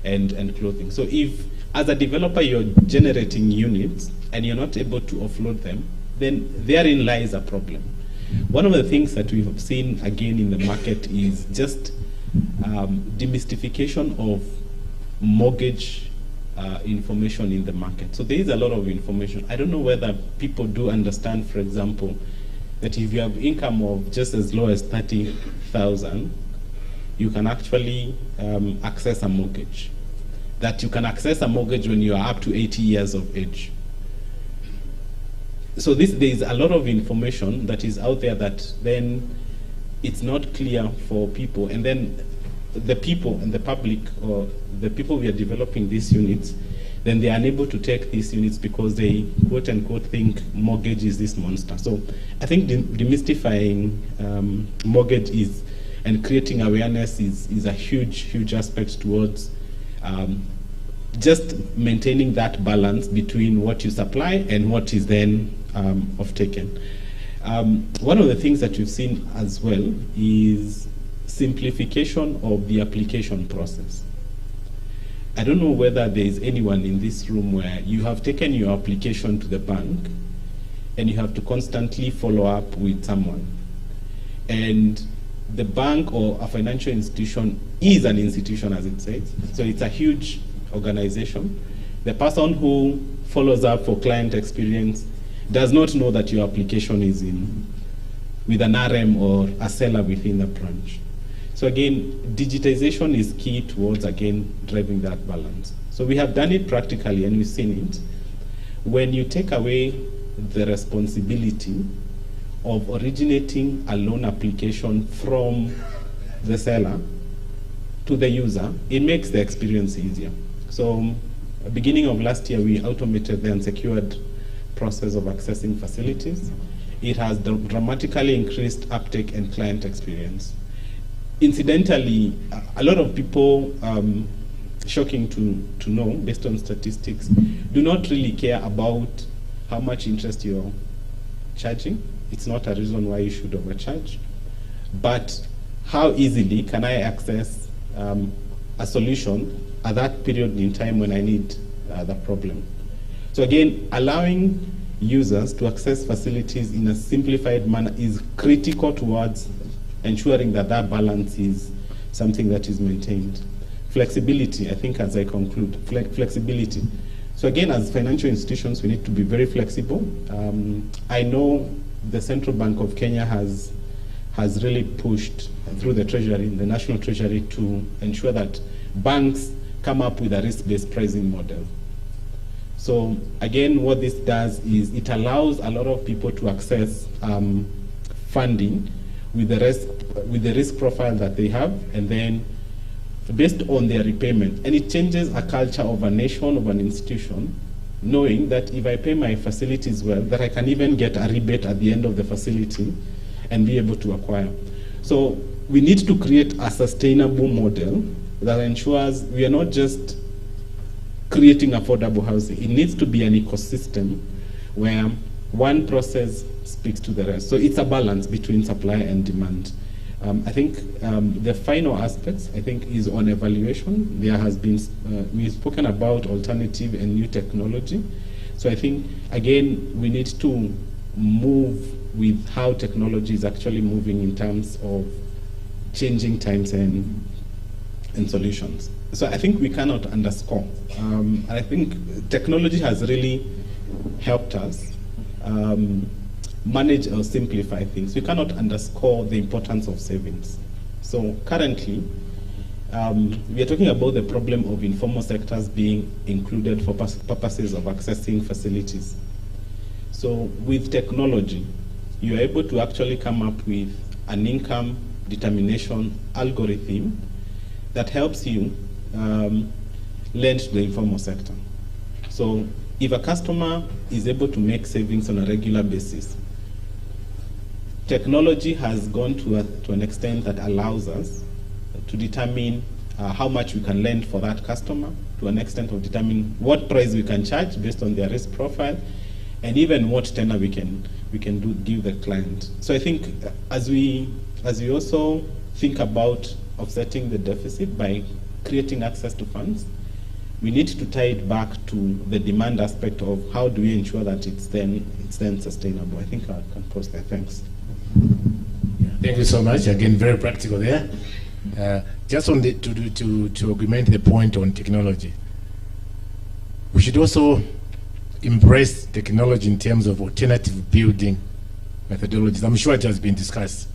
and clothing. So if, as a developer, you're generating units and you're not able to offload them, then therein lies a problem. One of the things that we've seen again in the market is just demystification of mortgage information in the market. So there is a lot of information. I don't know whether people do understand, for example, that if you have income of just as low as 30,000, you can actually access a mortgage. That you can access a mortgage when you are up to 80 years of age. So there is a lot of information that is out there that then it's not clear for people, and then the people and the public, or the people we are developing these units, then they are unable to take these units because they quote unquote think mortgage is this monster. So I think demystifying mortgage is, and creating awareness is a huge aspect towards just maintaining that balance between what you supply and what is then off-taken. One of the things that you've seen as well is simplification of the application process. I don't know whether there is anyone in this room where you have taken your application to the bank and you have to constantly follow up with someone. And the bank or a financial institution is an institution, as it says. So it's a huge organization. The person who follows up for client experience does not know that your application is in with an RM or a seller within the branch. So again, digitization is key towards, again, driving that balance. So we have done it practically and we've seen it. When you take away the responsibility of originating a loan application from the seller to the user, it makes the experience easier. So beginning of last year, we automated the unsecured process of accessing facilities. It has dramatically increased uptake and client experience. Incidentally, a lot of people, shocking to know, based on statistics, do not really care about how much interest you're charging. It's not a reason why you should overcharge. But how easily can I access a solution at that period in time when I need the problem? So again, allowing users to access facilities in a simplified manner is critical towards ensuring that that balance is something that is maintained. Flexibility, I think, as I conclude, flexibility. So again, as financial institutions, we need to be very flexible. I know the Central Bank of Kenya has really pushed through the Treasury, the National Treasury, to ensure that banks come up with a risk-based pricing model. So again, what this does is it allows a lot of people to access funding with the risk profile that they have, and then based on their repayment. And it changes a culture of a nation, of an institution, knowing that if I pay my facilities well, that I can even get a rebate at the end of the facility and be able to acquire. So we need to create a sustainable model that ensures we are not just creating affordable housing. It needs to be an ecosystem where one process speaks to the rest. So it's a balance between supply and demand. I think the final aspects, I think, is on evaluation. There has been, we've spoken about alternative and new technology. So I think, again, we need to move with how technology is actually moving in terms of changing times and solutions. So I think we cannot underscore. I think technology has really helped us manage or simplify things. We cannot underscore the importance of savings. So currently, we are talking about the problem of informal sectors being included for purposes of accessing facilities. So with technology, you are able to actually come up with an income determination algorithm that helps you lend to the informal sector. So if a customer is able to make savings on a regular basis, technology has gone to an extent that allows us to determine how much we can lend for that customer, to an extent of determining what price we can charge based on their risk profile, and even what tenor we can give the client. So I think as we also think about offsetting the deficit by creating access to funds, we need to tie it back to the demand aspect of how do we ensure that it's then sustainable. I think I can pause there. Thanks. Yeah, thank you so much. Again, very practical there. Just on to augment the point on technology, we should also embrace technology in terms of alternative building methodologies. I'm sure it has been discussed,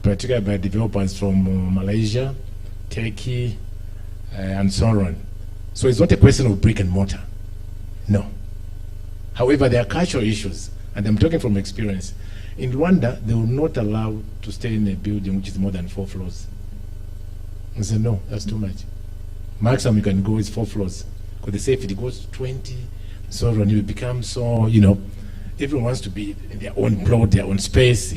particularly by developers from Malaysia, Turkey, and so on. So it's not a question of brick and mortar, no. However, there are cultural issues, and I'm talking from experience. In Rwanda, they will not allow to stay in a building which is more than 4 floors. I said, no, that's too much. Maximum you can go is 4 floors. Because they say if it goes to 20, so on, you become so, everyone wants to be in their own plot, their own space,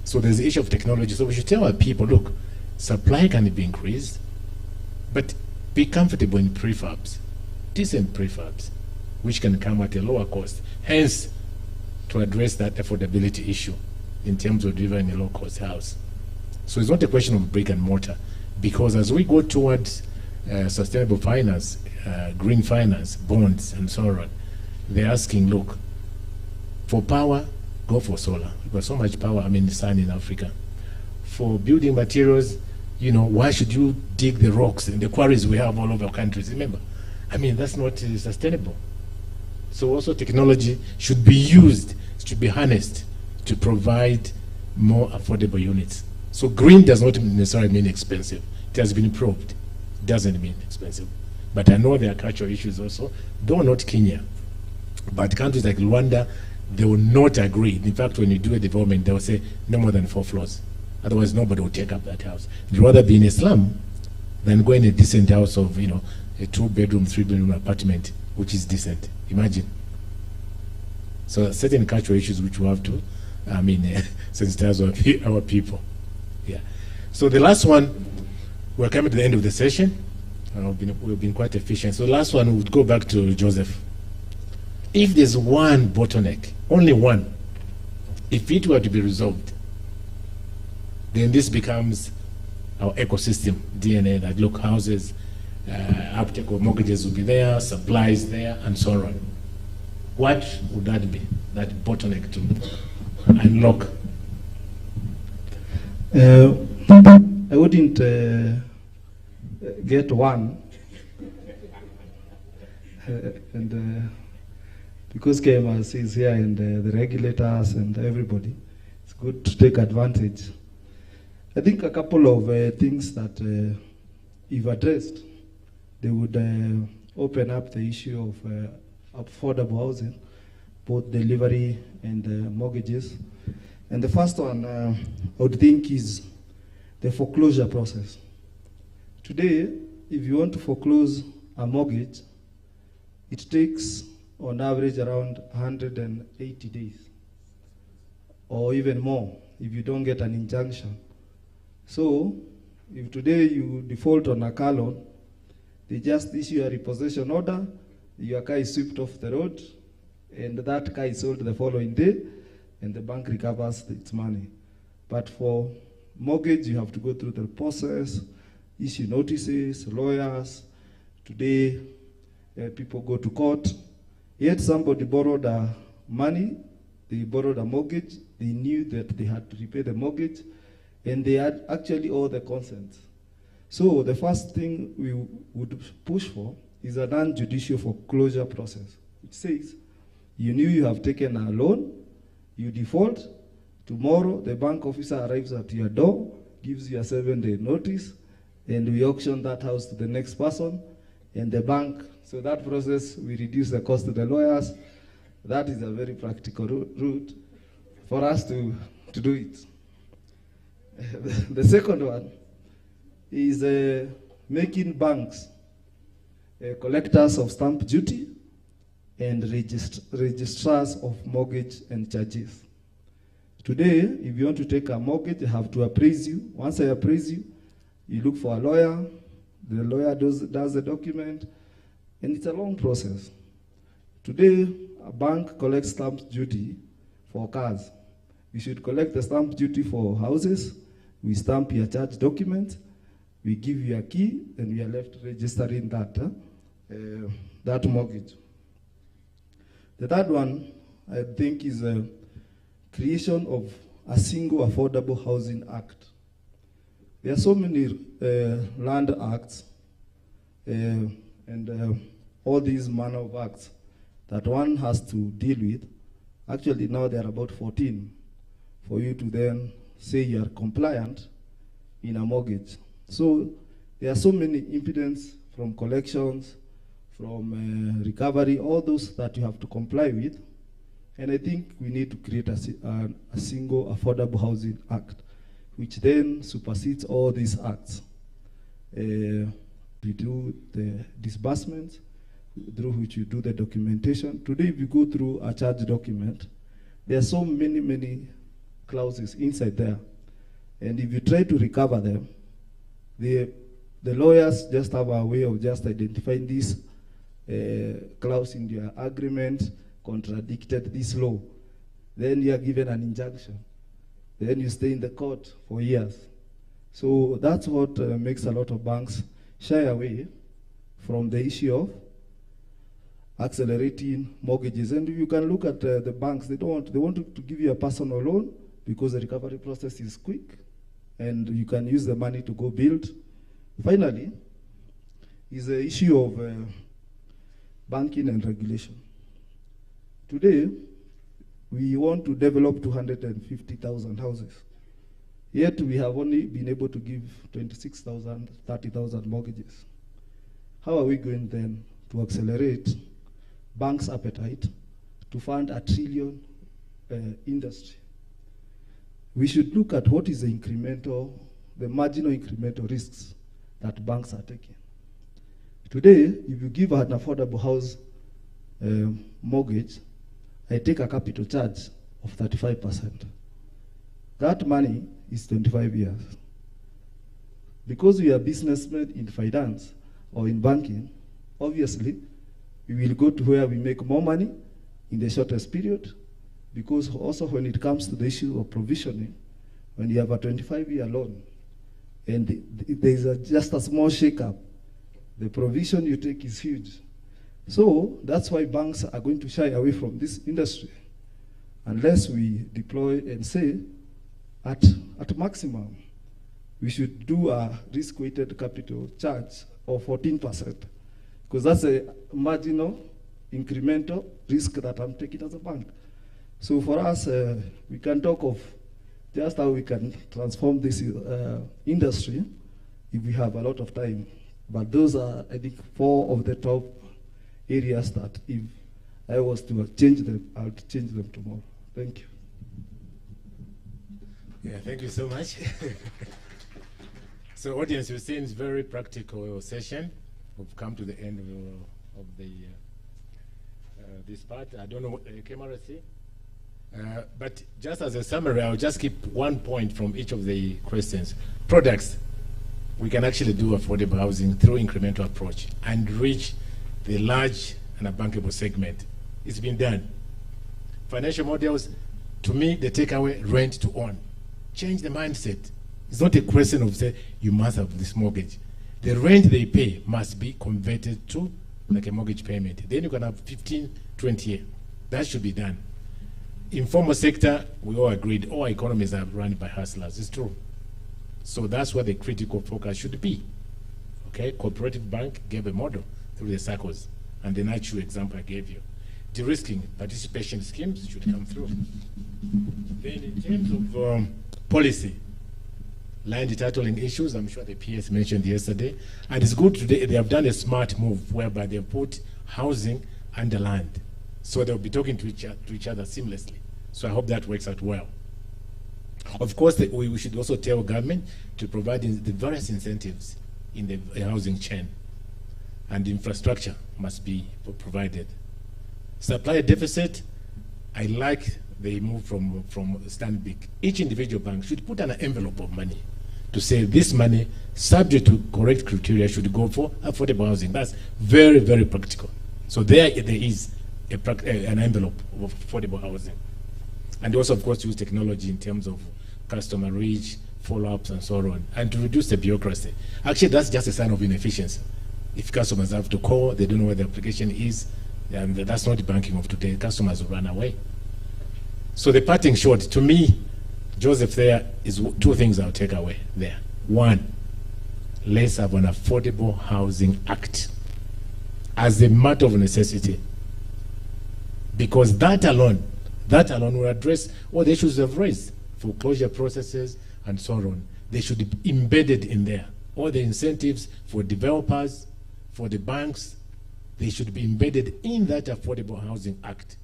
So there's the issue of technology. So we should tell our people, look, supply can be increased, but be comfortable in prefabs, decent prefabs, which can come at a lower cost. Hence, to address that affordability issue in terms of delivering a low-cost house. So it's not a question of brick and mortar, because as we go towards sustainable finance, green finance, bonds, and so on, they're asking, look, for power, go for solar. We've got so much power, the sun in Africa. For building materials, why should you dig the rocks and the quarries we have all over countries? Remember, that's not sustainable. So also technology should be used, should be harnessed to provide more affordable units. So green does not necessarily mean expensive. It has been proved. It doesn't mean expensive. But I know there are cultural issues also, though not Kenya. But countries like Rwanda, they will not agree. In fact, when you do a development, they will say no more than 4 floors. Otherwise, nobody will take up that house. You'd rather be in a slum than go in a decent house of, a 2-bedroom, 3-bedroom apartment, which is decent. Imagine. So certain cultural issues which we have to, sensitize our people. Yeah. So the last one, we're coming to the end of the session. We've been quite efficient. So the last one, we would go back to Joseph. If there's one bottleneck, only one, if it were to be resolved, then this becomes our ecosystem DNA, that look, houses, uptake of mortgages will be there, supplies there, and so on. What would that be, that bottleneck to unlock? I wouldn't get one. Because KMRC is here and the regulators and everybody, it's good to take advantage. I think a couple of things that you've addressed, they would open up the issue of affordable housing, both delivery and mortgages. And the first one I would think is the foreclosure process. Today, if you want to foreclose a mortgage, it takes on average around 180 days, or even more if you don't get an injunction. So, if today you default on a car loan, they just issue a repossession order, your car is swept off the road, and that car is sold the following day, and the bank recovers its money. But for mortgage, you have to go through the process, issue notices, lawyers. Today, people go to court. Yet somebody borrowed money, they borrowed a mortgage, they knew that they had to repay the mortgage, and they had actually all the consents. So the first thing we would push for is a non-judicial foreclosure process, which says you knew you have taken a loan, you default, tomorrow the bank officer arrives at your door, gives you a 7-day notice, and we auction that house to the next person and the bank. So that process, we reduce the cost to the lawyers. That is a very practical route for us to do it. The second one is making banks collectors of stamp duty and registrars of mortgage and charges. Today, if you want to take a mortgage, I have to appraise you. Once I appraise you, you look for a lawyer. The lawyer does the document, and it's a long process. Today, a bank collects stamp duty for cars. We should collect the stamp duty for houses. We stamp your charge document. We give you a key, and we are left registering that mortgage. The third one, I think, is a creation of a single affordable housing act. There are so many land acts and all these manner of acts that one has to deal with. Actually, now there are about 14 for you to then say you are compliant in a mortgage. So there are so many impediments from collections, from recovery, all those that you have to comply with. And I think we need to create a single affordable housing act, which then supersedes all these acts. We do the disbursements, through which you do the documentation. Today, if you go through a charge document, there are so many clauses inside there. And if you try to recover them, the lawyers just have a way of just identifying this clause in their agreement contradicted this law. Then you are given an injunction. Then you stay in the court for years. So that's what makes a lot of banks shy away from the issue of accelerating mortgages. And you can look at the banks, they want to give you a personal loan because the recovery process is quick and you can use the money to go build. Finally, is the issue of banking and regulation. Today, we want to develop 250,000 houses. Yet we have only been able to give 26,000, 30,000 mortgages. How are we going then to accelerate banks' appetite to fund a trillion industry? We should look at what is the marginal incremental risks that banks are taking. Today, if you give an affordable house mortgage, I take a capital charge of 35%. That money is 25 years. Because we are businessmen in finance or in banking, obviously, we will go to where we make more money in the shortest period, because also when it comes to the issue of provisioning, when you have a 25-year loan, and there is just a small shake-up, the provision you take is huge. So that's why banks are going to shy away from this industry unless we deploy and say at maximum we should do a risk-weighted capital charge of 14%, because that's a marginal incremental risk that I'm taking as a bank. So for us, we can talk of just how we can transform this industry if we have a lot of time. But those are, I think, 4 of the top areas that if I was to change them, I would change them tomorrow. Thank you. Yeah, thank you so much. So audience, you've seen it's very practical session. We've come to the end of the this part. I don't know what the camera see. But just as a summary, I'll just keep one point from each of the questions. Products. We can actually do affordable housing through incremental approach and reach the large and unbankable segment. It's been done. Financial models, to me, the takeaway, rent to own. Change the mindset. It's not a question of say, you must have this mortgage. The rent they pay must be converted to like a mortgage payment. Then you can have 15, 20 years. That should be done. Informal sector, we all agreed, all economies are run by hustlers. It's true. So that's where the critical focus should be. Okay, Cooperative Bank gave a model through the circles, and the natural example I gave you. De-risking participation schemes should come through. Then in terms of policy, land titling issues. I'm sure the PS mentioned yesterday. And it's good today, they have done a smart move whereby they put housing under land. So they'll be talking to each other seamlessly. So I hope that works out well. Of course, we should also tell government to provide the various incentives in the housing chain. And infrastructure must be provided. Supply deficit, I like the move from Stanbic. Each individual bank should put an envelope of money to say this money, subject to correct criteria, should go for affordable housing. That's very, very practical. So there is an envelope of affordable housing. And also, of course, use technology in terms of customer reach, follow-ups, and so on, and to reduce the bureaucracy. Actually, that's just a sign of inefficiency. If customers have to call, they don't know where the application is, and that's not the banking of today. Customers will run away. So the parting shot, to me, Joseph, there is two things I'll take away there. One, let's have an Affordable Housing Act as a matter of necessity, because that alone will address all the issues we've raised, foreclosure processes and so on. They should be embedded in there. All the incentives for developers, for the banks, they should be embedded in that Affordable Housing Act.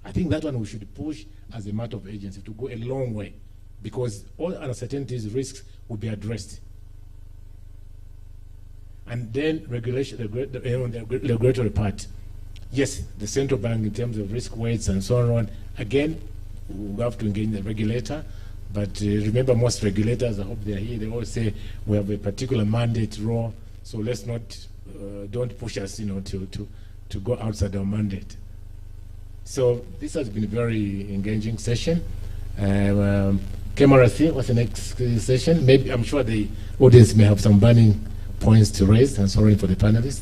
I think that one we should push as a matter of agency to go a long way, because all uncertainties, risks will be addressed. And then regulation, the regulatory part. Yes, the central bank in terms of risk weights and so on. Again, we have to engage the regulator. But remember, most regulators, I hope they're here, they all say we have a particular mandate role, so let's not, don't push us, to go outside our mandate. So this has been a very engaging session. Kemarasi, what's the next session? Maybe, I'm sure the audience may have some burning points to raise, and sorry for the panelists.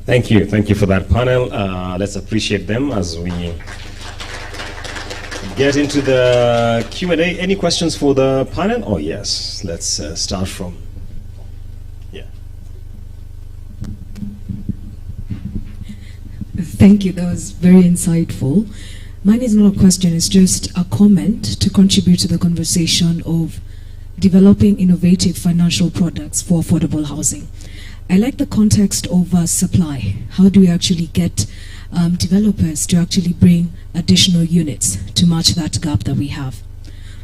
Thank you for that panel. Let's appreciate them as we get into the Q&A. Any questions for the panel? Oh yes, let's start from, yeah. Thank you, that was very insightful. Mine is not a question, it's just a comment to contribute to the conversation of developing innovative financial products for affordable housing. I like the context of supply. How do we actually get developers to actually bring additional units to match that gap that we have?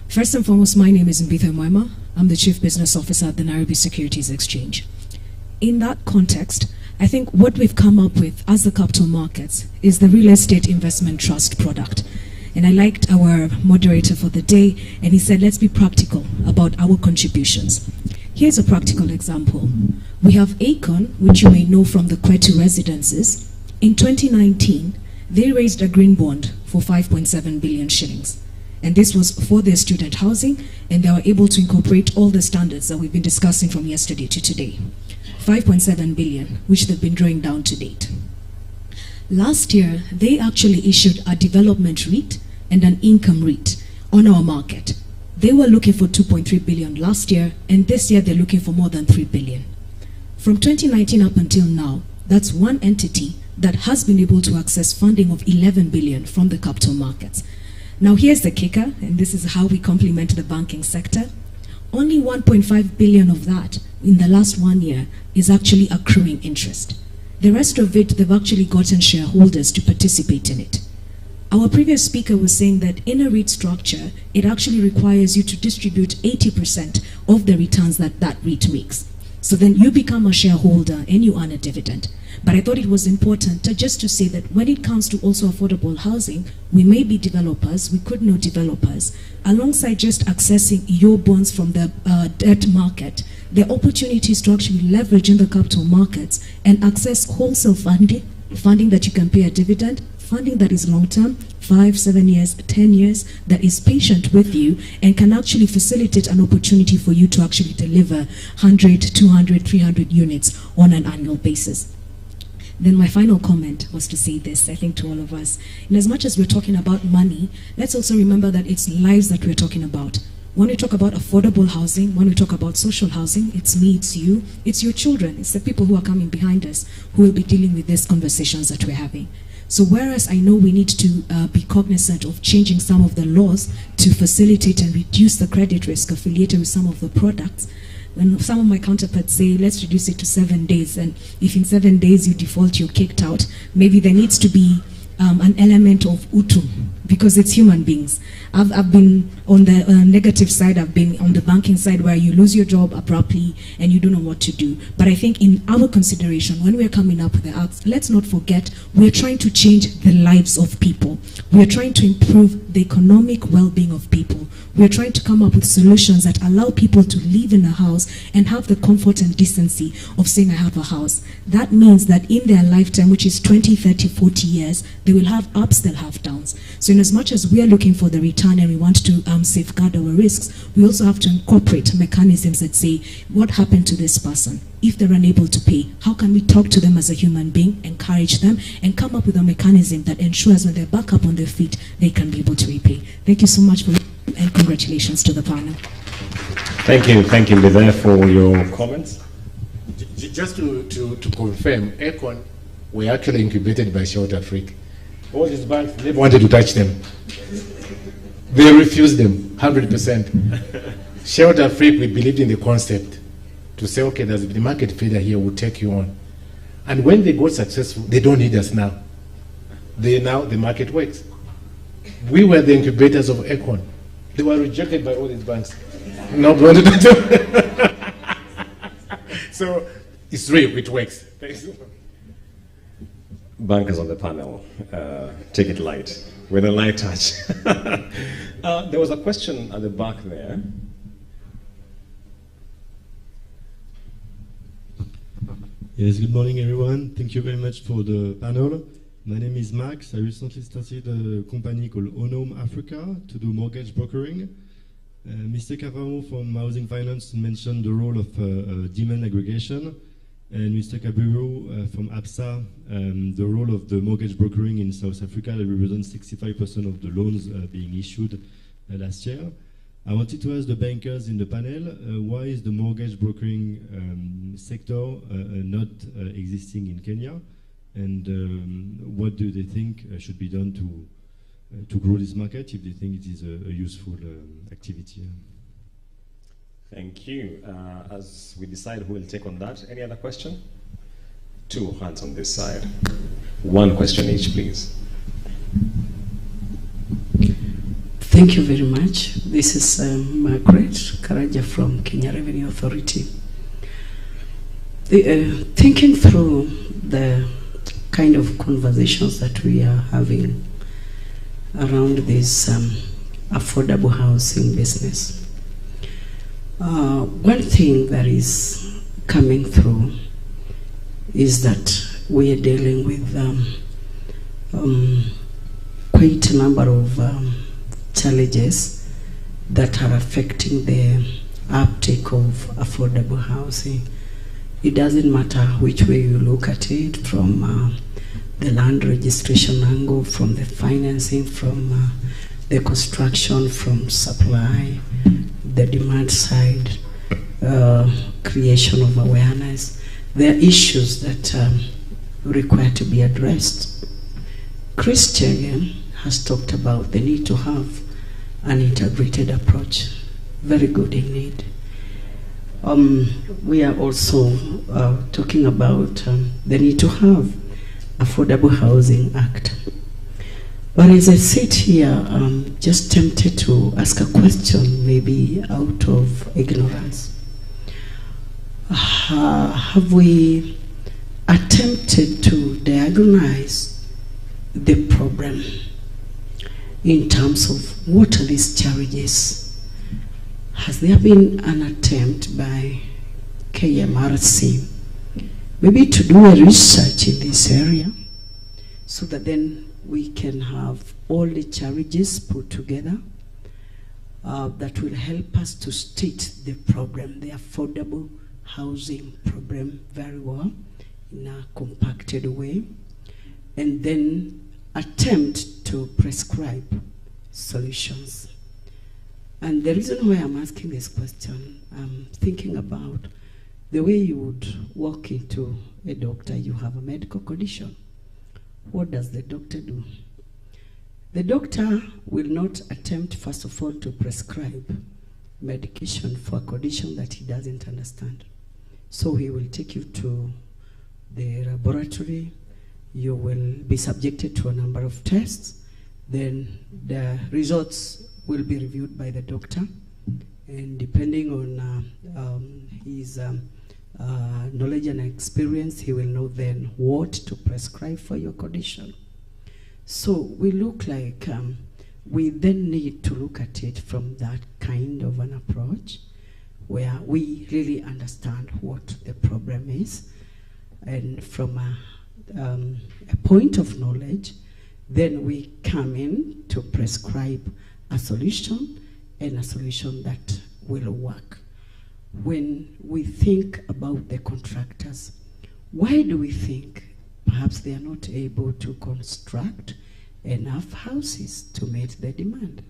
First and foremost, my name is Mbitha Mwema. I'm the Chief Business Officer at the Nairobi Securities Exchange. In that context, I think what we've come up with as the capital markets is the Real Estate Investment Trust product. And I liked our moderator for the day, and he said, let's be practical about our contributions. Here's a practical example. We have Aecon, which you may know from the Kwetu residences. In 2019, they raised a green bond for 5.7 billion shillings. And this was for their student housing, and they were able to incorporate all the standards that we've been discussing from yesterday to today. 5.7 billion, which they've been drawing down to date. Last year, they actually issued a development REIT and an income REIT on our market. They were looking for 2.3 billion last year, and this year they're looking for more than 3 billion. From 2019 up until now, that's one entity that has been able to access funding of 11 billion from the capital markets. Now here's the kicker, and this is how we complement the banking sector. Only 1.5 billion of that in the last 1 year is actually accruing interest. The rest of it, they've actually gotten shareholders to participate in it. Our previous speaker was saying that in a REIT structure, it actually requires you to distribute 80% of the returns that that REIT makes. So then you become a shareholder and you earn a dividend. But I thought it was important just to say that when it comes to also affordable housing, we may be developers, we could know developers, alongside just accessing your bonds from the debt market, the opportunities to actually leverage in the capital markets and access wholesale funding that you can pay a dividend, funding that is long-term, 5, 7 years, 10 years, that is patient with you and can actually facilitate an opportunity for you to actually deliver 100, 200, 300 units on an annual basis. Then my final comment was to say this, I think, to all of us. In as much as we're talking about money, let's also remember that it's lives that we're talking about. When we talk about affordable housing, when we talk about social housing, it's me, it's you, it's your children, it's the people who are coming behind us who will be dealing with these conversations that we're having. So whereas I know we need to be cognizant of changing some of the laws to facilitate and reduce the credit risk affiliated with some of the products, when some of my counterparts say, let's reduce it to 7 days, and if in 7 days you default, you're kicked out, maybe there needs to be an element of utu, because it's human beings. I've been on the negative side, I've been on the banking side where you lose your job abruptly and you don't know what to do. But I think in our consideration, when we're coming up with the acts, let's not forget we're trying to change the lives of people. We're trying to improve the economic well-being of people. We're trying to come up with solutions that allow people to live in a house and have the comfort and decency of saying, I have a house. That means that in their lifetime, which is 20, 30, 40 years, they will have ups, they'll have downs. So in as much as we are looking for the return and we want to safeguard our risks, we also have to incorporate mechanisms that say, what happened to this person? If they're unable to pay, how can we talk to them as a human being, encourage them, and come up with a mechanism that ensures when they're back up on their feet, they can be able to repay. Thank you so much for and congratulations to the panel. Thank you, Mbithe, for your comments. Just to confirm, Econ were actually incubated by Shout Afrique. All these banks never wanted to touch them. They refused them, 100%. Shout Afrique, we believed in the concept to say, okay, there's the market failure here, we'll take you on. And when they got successful, they don't need us now. The market works. We were the incubators of Econ. They were rejected by all these banks. Not wanted to do. So it's real, it works. Thanks. Bankers on the panel, take it light, with a light touch. There was a question at the back there. Yes, good morning everyone. Thank you very much for the panel. My name is Max. I recently started a company called Onome Africa to do mortgage brokering. Mr. Kavamo from Housing Finance mentioned the role of demand aggregation, and Mr. Kabiru from ABSA, the role of the mortgage brokering in South Africa that represents 65% of the loans being issued last year. I wanted to ask the bankers in the panel, why is the mortgage brokering sector not existing in Kenya? And what do they think should be done to grow this market, if they think it is a useful activity? Thank you. As we decide who will take on that, any other question? 2 hands on this side. 1 question each, please. Thank you very much. This is Margaret Karaja from Kenya Revenue Authority. Thinking through the kind of conversations that we are having around this affordable housing business, one thing that is coming through is that we are dealing with quite a number of challenges that are affecting the uptake of affordable housing. It doesn't matter which way you look at it, from the land registration angle, from the financing, from the construction, from supply, the demand side, creation of awareness. There are issues that require to be addressed. Chris Chegen has talked about the need to have an integrated approach. Very good indeed. We are also talking about the need to have Affordable Housing Act. But as I sit here, I'm just tempted to ask a question, maybe out of ignorance. Have we attempted to diagnose the problem in terms of what are these challenges? Has there been an attempt by KMRC maybe to do a research in this area so that then we can have all the challenges put together that will help us to state the problem, the affordable housing problem, very well in a compacted way, and then attempt to prescribe solutions? And the reason why I'm asking this question, I'm thinking about the way you would walk into a doctor, you have a medical condition. what does the doctor do? The doctor will not attempt, first of all, to prescribe medication for a condition that he doesn't understand. So he will take you to the laboratory, you will be subjected to a number of tests, then the results will be reviewed by the doctor, and depending on his knowledge and experience, he will know then what to prescribe for your condition. So we look like we then need to look at it from that kind of an approach where we really understand what the problem is, and from a point of knowledge, then we come in to prescribe a solution, and a solution that will work. When we think about the contractors, why do we think perhaps they are not able to construct enough houses to meet the demand?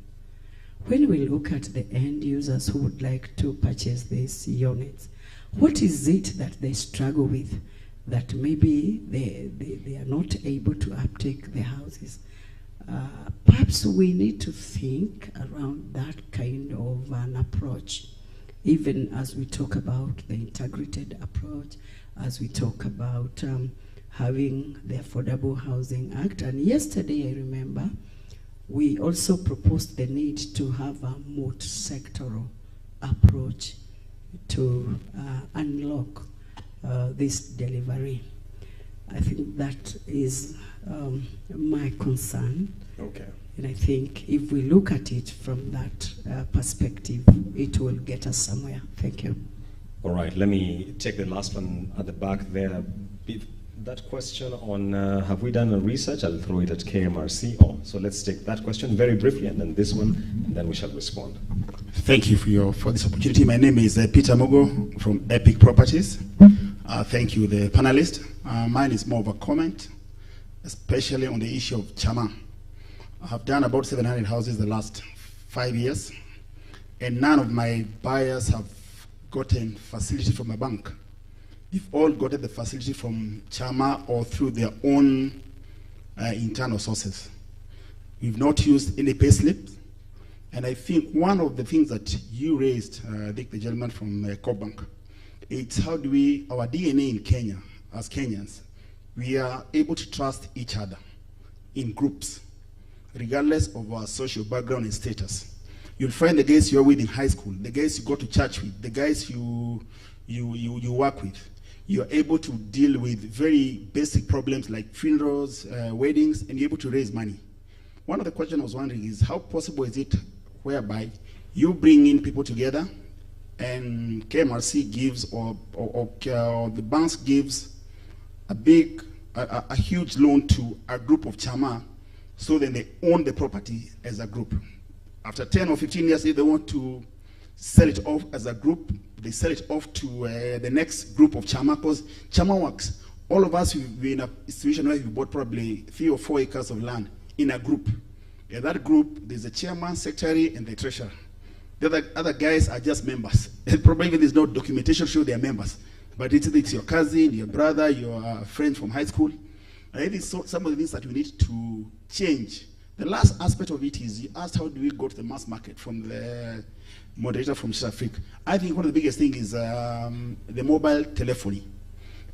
When we look at the end users who would like to purchase these units, what is it that they struggle with that maybe they are not able to uptake the houses? Perhaps we need to think around that kind of an approach, even as we talk about the integrated approach, as we talk about having the Affordable Housing Act. And yesterday, I remember, we also proposed the need to have a multi-sectoral approach to unlock this delivery. I think that is my concern. Okay. And I think if we look at it from that perspective, it will get us somewhere. Thank you. All right, let me take the last one at the back there. That question on have we done a research? I'll throw it at KMRC. So let's take that question very briefly, and then this one, and then we shall respond. Thank you for this opportunity. My name is Peter Mogo from Epic Properties. Thank you, the panelists. Mine is more of a comment, especially on the issue of Chama. I have done about 700 houses the last 5 years, and none of my buyers have gotten facility from a bank. They've all gotten the facility from Chama or through their own internal sources. We've not used any pay slips, and I think one of the things that you raised, I think the gentleman from CoBank, it's how do we, our DNA in Kenya, as Kenyans, we are able to trust each other in groups, regardless of our social background and status. You'll find the guys you're with in high school, the guys you go to church with, the guys you work with. You're able to deal with very basic problems like funerals, weddings, and you're able to raise money. One of the questions I was wondering is how possible is it whereby you bring in people together and KMRC gives or the banks gives a huge loan to a group of Chama, so then they own the property as a group. After 10 or 15 years, if they want to sell it off as a group, they sell it off to the next group of Chama, because Chama works. All of us will be in a situation where we bought probably 3 or 4 acres of land in a group. In that group, there's a chairman, secretary, and the treasurer. The other guys are just members. Probably there's no documentation to show they are members. But it's your cousin, your brother, your friend from high school. It is some of the things that we need to change. The last aspect of it is you asked how do we go to the mass market from the moderator from South Africa. I think one of the biggest things is the mobile telephony.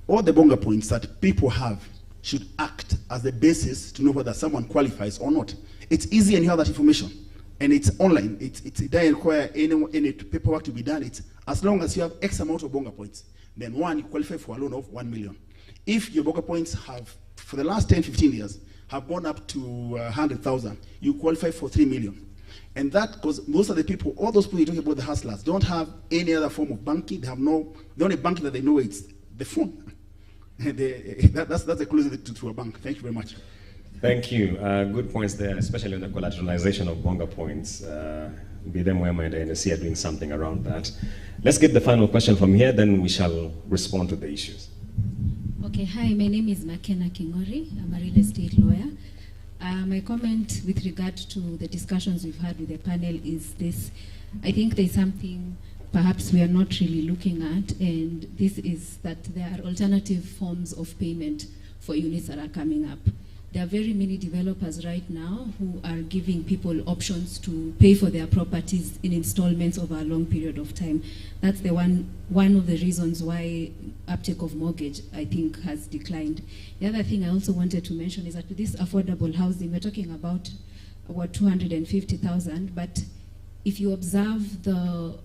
All the bonga points that people have should act as the basis to know whether someone qualifies or not. It's easy and you have that information. And it's online. It doesn't require any paperwork to be done. It's as long as you have X amount of bonga points, then you qualify for a loan of 1 million. If your bonga points have, for the last 10, 15 years, have gone up to 100,000, you qualify for 3 million. And that, because most of the people, all those people you're talking about, the hustlers, don't have any other form of banking. They have no, the only banking that they know is the phone. That's the closest to a bank. Thank you very much. Thank you. Good points there, especially on the collateralization of bonga points. Be them where and the NSC are doing something around that. Let's get the final question from here, then we shall respond to the issues. Okay, hi, my name is Makena Kingori. I'm a real estate lawyer. My comment with regard to the discussions we've had with the panel is this. I think there's something perhaps we are not really looking at, and this is that there are alternative forms of payment for units that are coming up. there are very many developers right now who are giving people options to pay for their properties in installments over a long period of time. That's the one of the reasons why uptake of mortgage, I think, has declined. The other thing I also wanted to mention is that with this affordable housing, we're talking about 250,000, but if you observe the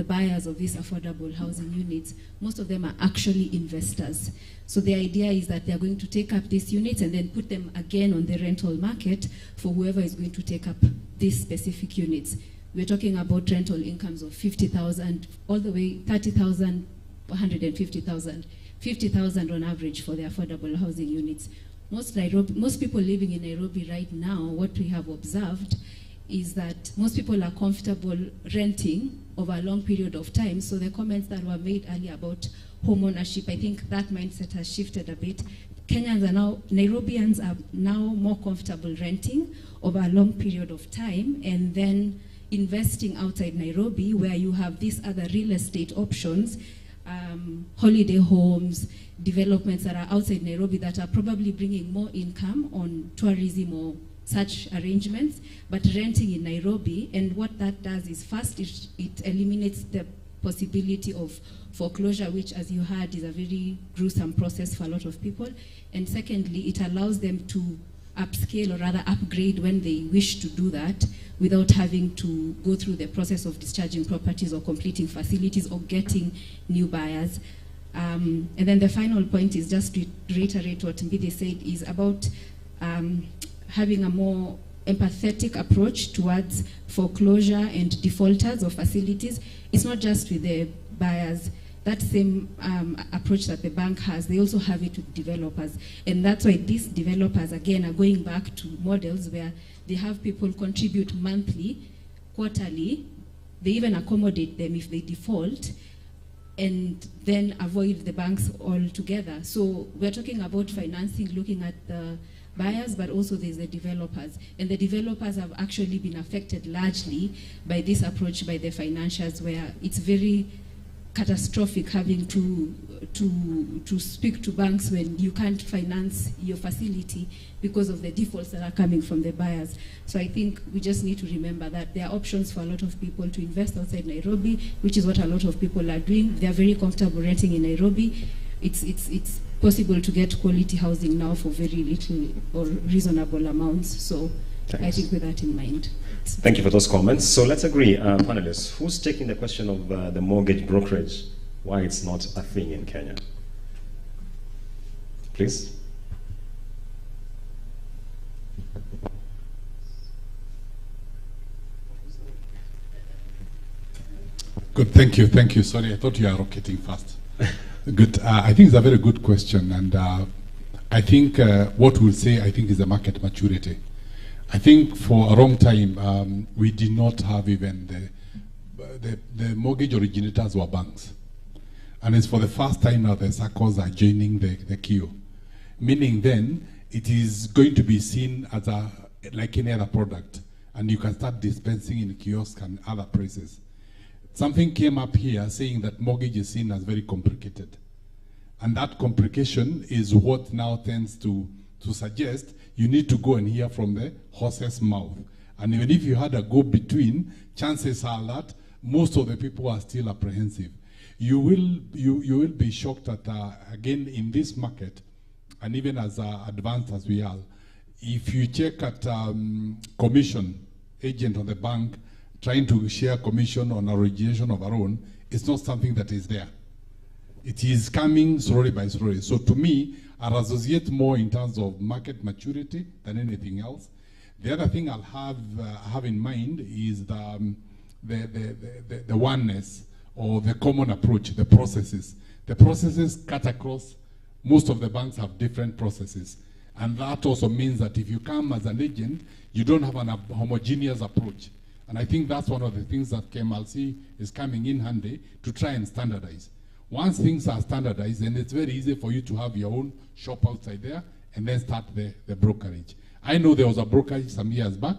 buyers of these affordable housing units, most of them are actually investors. So the idea is that they're going to take up these units and then put them again on the rental market for whoever is going to take up these specific units. We're talking about rental incomes of 50,000 all the way 30,000, 150,000, 50,000 on average for the affordable housing units. Most people living in Nairobi right now, what we have observed is that most people are comfortable renting over a long period of time. So the comments that were made earlier about home ownership, I think that mindset has shifted a bit. Nairobians are now more comfortable renting over a long period of time and then investing outside Nairobi, where you have these other real estate options, holiday homes, developments that are outside Nairobi that are probably bringing more income on tourism or such arrangements, but renting in Nairobi. And what that does is, first, it eliminates the possibility of foreclosure, which, as you heard, is a very gruesome process for a lot of people. And secondly, it allows them to upscale, or rather upgrade, when they wish to do that without having to go through the process of discharging properties or completing facilities or getting new buyers. And then the final point is just to reiterate what Mbide said, is about having a more empathetic approach towards foreclosure and defaulters of facilities. It's not just with the buyers. That same approach that the bank has, they also have it with developers. And that's why these developers, again, are going back to models where they have people contribute monthly, quarterly. They even accommodate them if they default, and then avoid the banks altogether. So we're talking about financing, looking at the buyers, but also there's the developers. And the developers have actually been affected largely by this approach by the financiers, where it's very catastrophic having to speak to banks when you can't finance your facility because of the defaults that are coming from the buyers. So I think we just need to remember that there are options for a lot of people to invest outside Nairobi, which is what a lot of people are doing. They are very comfortable renting in Nairobi. It's possible to get quality housing now for very little or reasonable amounts. So thanks. I think with that in mind. Thank you for those comments. So let's agree, panelists, who's taking the question of the mortgage brokerage, why it's not a thing in Kenya? Please. Good, thank you. Sorry, I thought you were rocketing fast. Good. I think it's a very good question, and I think what we'll say, I think, is the market maturity. I think for a long time, we did not have even the mortgage originators were banks. And it's for the first time now the SACCOs are joining the queue. Meaning then, it is going to be seen as like any other product. And you can start dispensing in kiosks and other places. Something came up here saying that mortgage is seen as very complicated. And that complication is what now tends to suggest you need to go and hear from the horse's mouth. And even if you had a go-between, chances are that most of the people are still apprehensive. You will be shocked that, again, in this market, and even as advanced as we are, if you check at commission agent on the bank trying to share commission on origination of our own, it's not something that is there. It is coming slowly by slowly. So to me, I'll associate more in terms of market maturity than anything else. The other thing I'll have in mind is the oneness or the common approach, the processes. The processes cut across. Most of the banks have different processes. And that also means that if you come as an agent, you don't have a homogeneous approach. And I think that's one of the things that KMLC is coming in handy to try and standardize. Once things are standardized, then it's very easy for you to have your own shop outside there and then start the brokerage. I know there was a brokerage some years back,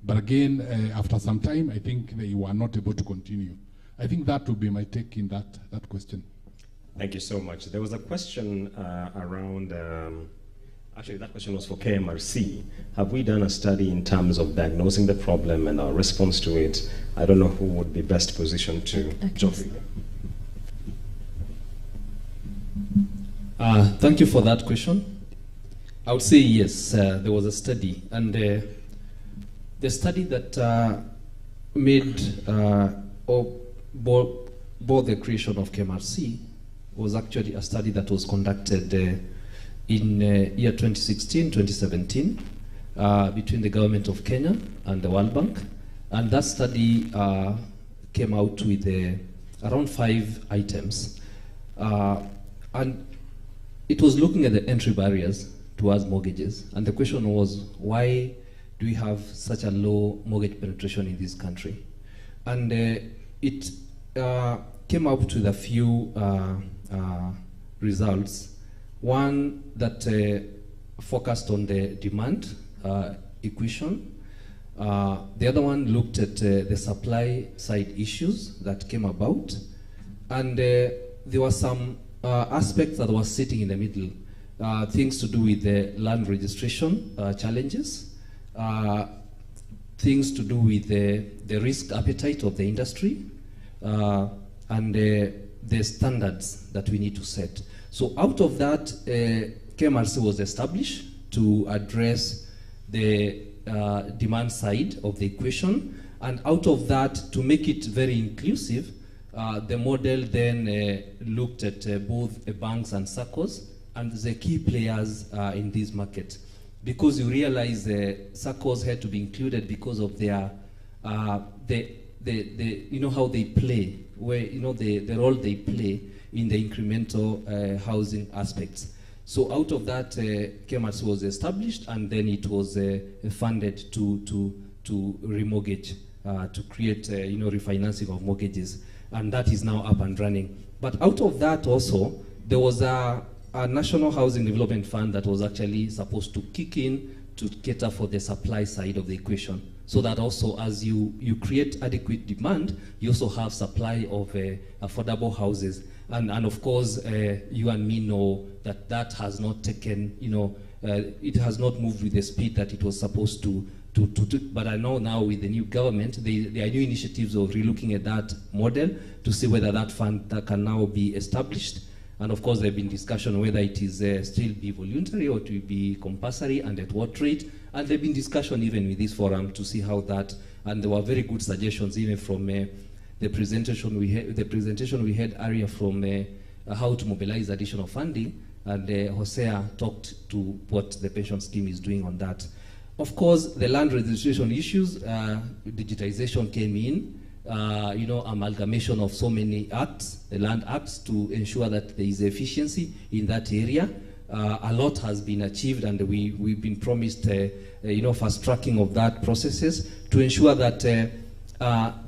but again, after some time, I think they were not able to continue. I think that would be my take in that question. Thank you so much. There was a question around Actually, that question was for KMRC. Have we done a study in terms of diagnosing the problem and our response to it? I don't know who would be best positioned to. Geoffrey. Thank you for that question. I would say yes, there was a study, and the study that made or bore the creation of KMRC was actually a study that was conducted in year 2016-2017 between the government of Kenya and the World Bank, and that study came out with around 5 items, and it was looking at the entry barriers towards mortgages, and the question was, why do we have such a low mortgage penetration in this country? And it came up with a few results. One that focused on the demand equation. The other one looked at the supply side issues that came about. And there were some aspects that were sitting in the middle. Things to do with the land registration challenges, things to do with the risk appetite of the industry, and the standards that we need to set. So out of that, KMRC was established to address the demand side of the equation, and out of that, to make it very inclusive, the model then looked at both banks and SACCOs and the key players in this market, because you realize SACCOs had to be included because of their you know how they play, where you know the role they play in the incremental housing aspects. So out of that, KMRC was established, and then it was funded to remortgage, to create you know, refinancing of mortgages, and that is now up and running. But out of that also, there was a National Housing Development Fund that was actually supposed to kick in to cater for the supply side of the equation, so that also as you create adequate demand, you also have supply of affordable houses. And of course, you and me know that that has not taken, you know, it has not moved with the speed that it was supposed to. But I know now with the new government, there are new initiatives of relooking at that model to see whether that fund that can now be established. And of course, there have been discussion whether it is still be voluntary or to be compulsory, and at what rate. And there have been discussion even with this forum to see how that, and there were very good suggestions even from the presentation we had earlier from how to mobilize additional funding, and Hosea talked to what the pension scheme is doing on that. Of course, the land registration issues, digitization came in, you know, amalgamation of so many acts, the land acts, to ensure that there is efficiency in that area. A lot has been achieved, and we've been promised, you know, fast tracking of that processes to ensure that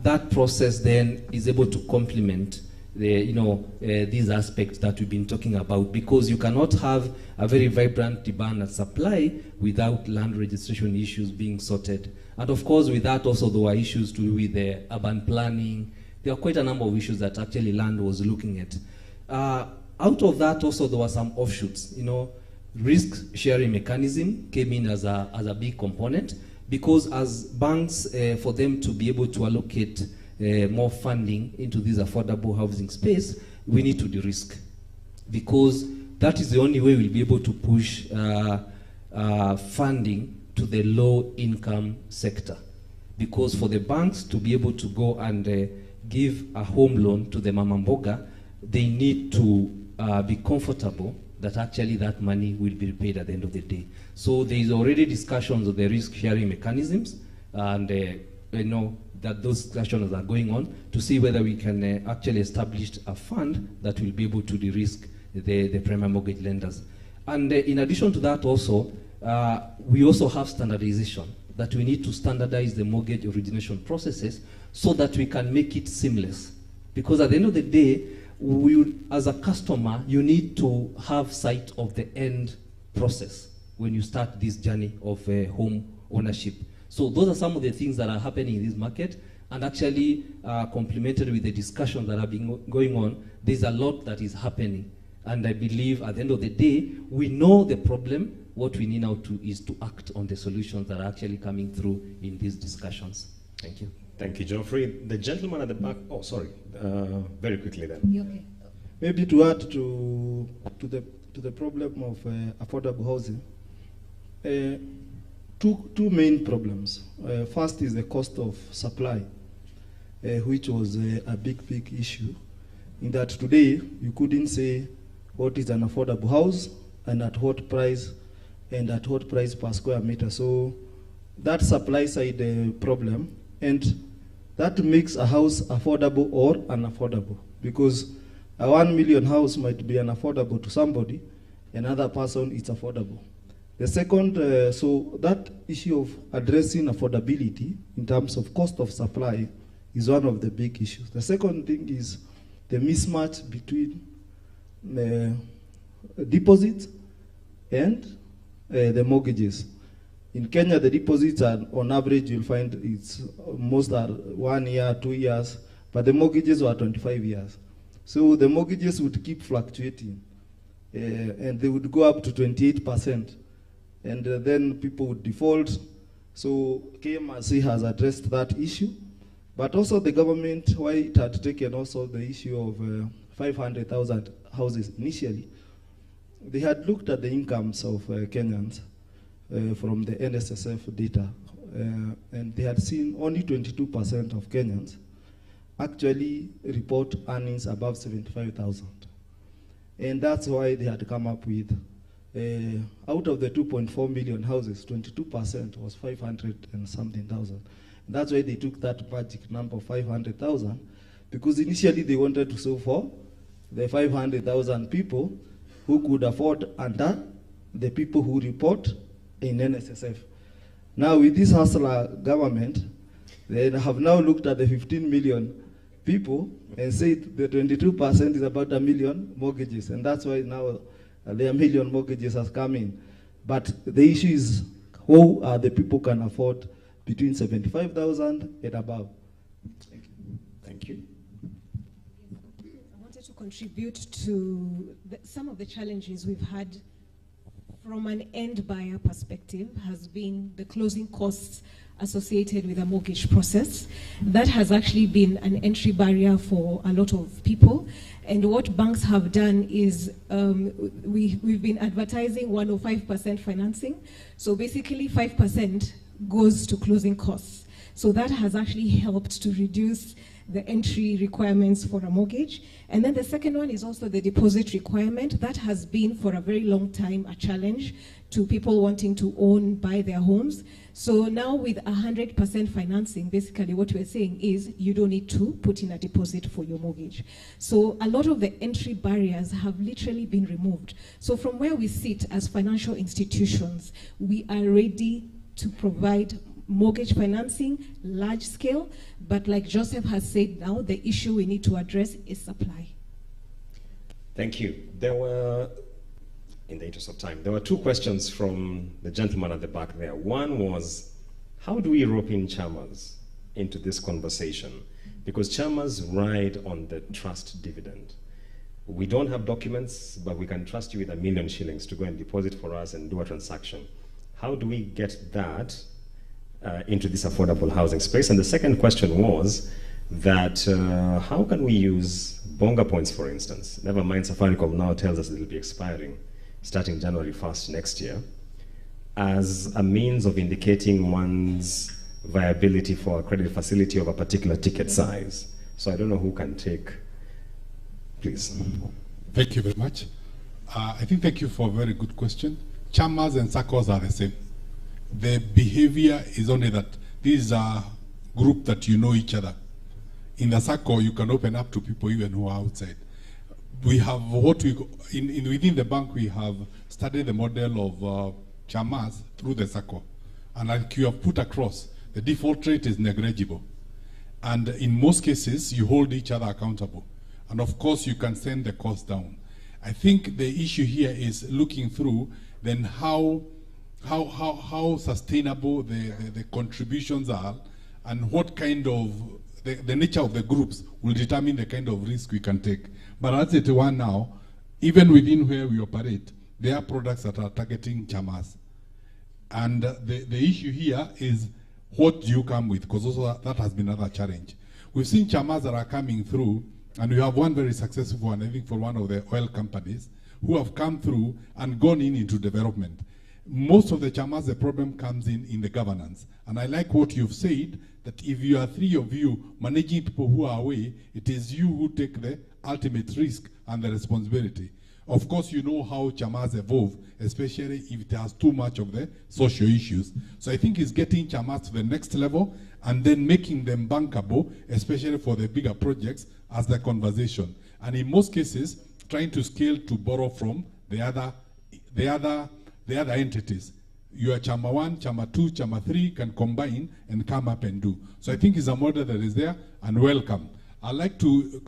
that process then is able to complement the, you know, these aspects that we've been talking about, because you cannot have a very vibrant demand and supply without land registration issues being sorted. And of course, with that also there were issues to do with the urban planning. There are quite a number of issues that actually land was looking at. Out of that also there were some offshoots, you know, risk sharing mechanism came in as a big component, because as banks, for them to be able to allocate more funding into this affordable housing space, we need to de-risk, because that is the only way we'll be able to push funding to the low-income sector. Because for the banks to be able to go and give a home loan to the mama mboga, they need to be comfortable that actually that money will be repaid at the end of the day. So there is already discussions of the risk-sharing mechanisms, and you know that those discussions are going on to see whether we can actually establish a fund that will be able to de-risk the primary mortgage lenders. And in addition to that also, we also have standardization, that we need to standardize the mortgage origination processes so that we can make it seamless. Because at the end of the day, as a customer, you need to have sight of the end process when you start this journey of home ownership. So those are some of the things that are happening in this market, and actually complemented with the discussions that have been going on, there's a lot that is happening. And I believe at the end of the day, we know the problem, what we need now is to act on the solutions that are actually coming through in these discussions. Thank you. Thank you, Geoffrey. The gentleman at the back, oh, sorry, very quickly then. Okay. Maybe to add to the problem of affordable housing, two main problems. First is the cost of supply, which was a big issue. In that today, you couldn't say what is an affordable house and at what price per square meter. So that supply side problem, and that makes a house affordable or unaffordable, because a 1 million house might be unaffordable to somebody, another person it's affordable. The second, so that issue of addressing affordability in terms of cost of supply is one of the big issues. The second thing is the mismatch between deposits and the mortgages. In Kenya, the deposits are, on average, you'll find it's most are 1 year, 2 years, but the mortgages were 25 years. So the mortgages would keep fluctuating, and they would go up to 28%, and then people would default. So KMRC has addressed that issue, but also the government, why it had taken also the issue of 500,000 houses initially, they had looked at the incomes of Kenyans from the NSSF data, and they had seen only 22% of Kenyans actually report earnings above 75,000. And that's why they had come up with, out of the 2.4 million houses, 22% was 500 and something thousand. And that's why they took that magic number of 500,000, because initially they wanted to solve for the 500,000 people who could afford under the people who report in NSSF. Now with this hustler government, they have now looked at the 15 million people and said the 22% is about 1 million mortgages, and that's why now the 1 million mortgages has come in. But the issue is who are the people can afford between 75,000 and above. Thank you. Thank you. I wanted to contribute to some of the challenges we've had from an end buyer perspective has been the closing costs associated with a mortgage process. That has actually been an entry barrier for a lot of people. And what banks have done is we've been advertising 105% financing. So basically 5% goes to closing costs. So that has actually helped to reduce the entry requirements for a mortgage. And then the second one is also the deposit requirement. That has been for a very long time a challenge to people wanting to buy their homes. So now with 100% financing, basically what we're saying is you don't need to put in a deposit for your mortgage. So a lot of the entry barriers have literally been removed. So from where we sit as financial institutions, we are ready to provide mortgage financing, large scale, but like Joseph has said now, the issue we need to address is supply. Thank you. There were, in the interest of time, there were two questions from the gentleman at the back there. One was, how do we rope in chairmans into this conversation? Because chairmans ride on the trust dividend. We don't have documents, but we can trust you with 1 million shillings to go and deposit for us and do a transaction. How do we get that into this affordable housing space? And the second question was that how can we use bonga points, for instance? Never mind, Safaricom now tells us it will be expiring starting January 1st next year, as a means of indicating one's viability for a credit facility of a particular ticket size. So I don't know who can take, please. Thank you very much. I think thank you for a very good question. Chamas and SACCOs are the same. The behavior is only that these are group that you know each other. In the SACCO, you can open up to people even who are outside. We have what we, within the bank, we have studied the model of chamas through the SACCO. And like you have put across, the default rate is negligible. And in most cases, you hold each other accountable. And of course, you can send the cost down. I think the issue here is looking through then how sustainable the contributions are, and what kind of, the nature of the groups will determine the kind of risk we can take. But as it were now, even within where we operate, there are products that are targeting chamas. And the issue here is what do you come with? Because also that has been another challenge. We've seen chamas that are coming through, and we have one very successful one, I think, for one of the oil companies, who have come through and gone into development. Most of the chamas, the problem comes in the governance. And I like what you've said, that if you are three of you managing people who are away, it is you who take the ultimate risk and the responsibility. Of course, you know how chamas evolve, especially if it has too much of the social issues. So I think it's getting chamas to the next level and then making them bankable, especially for the bigger projects, as the conversation. And in most cases, trying to scale to borrow from the other entities. Your Chama 1, Chama 2, Chama 3 can combine and come up and do. So I think it's a model that is there and welcome. I'd like to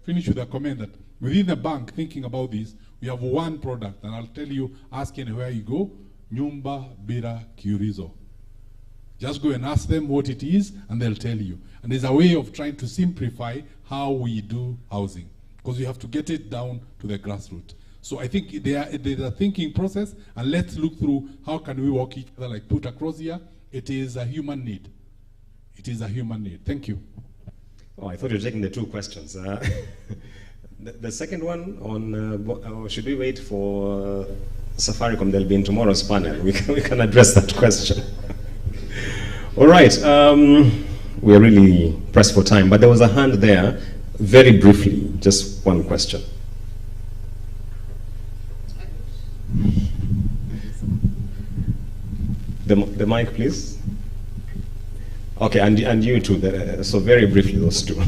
finish with a comment that within the bank, thinking about this, we have one product, and I'll tell you, ask anywhere you go, Nyumba Bila Kiulizo. Just go and ask them what it is, and they'll tell you. And there's a way of trying to simplify how we do housing, because we have to get it down to the grassroots. So I think there's a thinking process, and let's look through how can we work each other, like put across here. It is a human need. It is a human need. Thank you. Oh, I thought you were taking the two questions. The second one on, should we wait for Safaricom? They'll be in tomorrow's panel. We can address that question. All right. We are really pressed for time, but there was a hand there, very briefly, just one question. The mic, please. Okay, and you too. So very briefly, those two.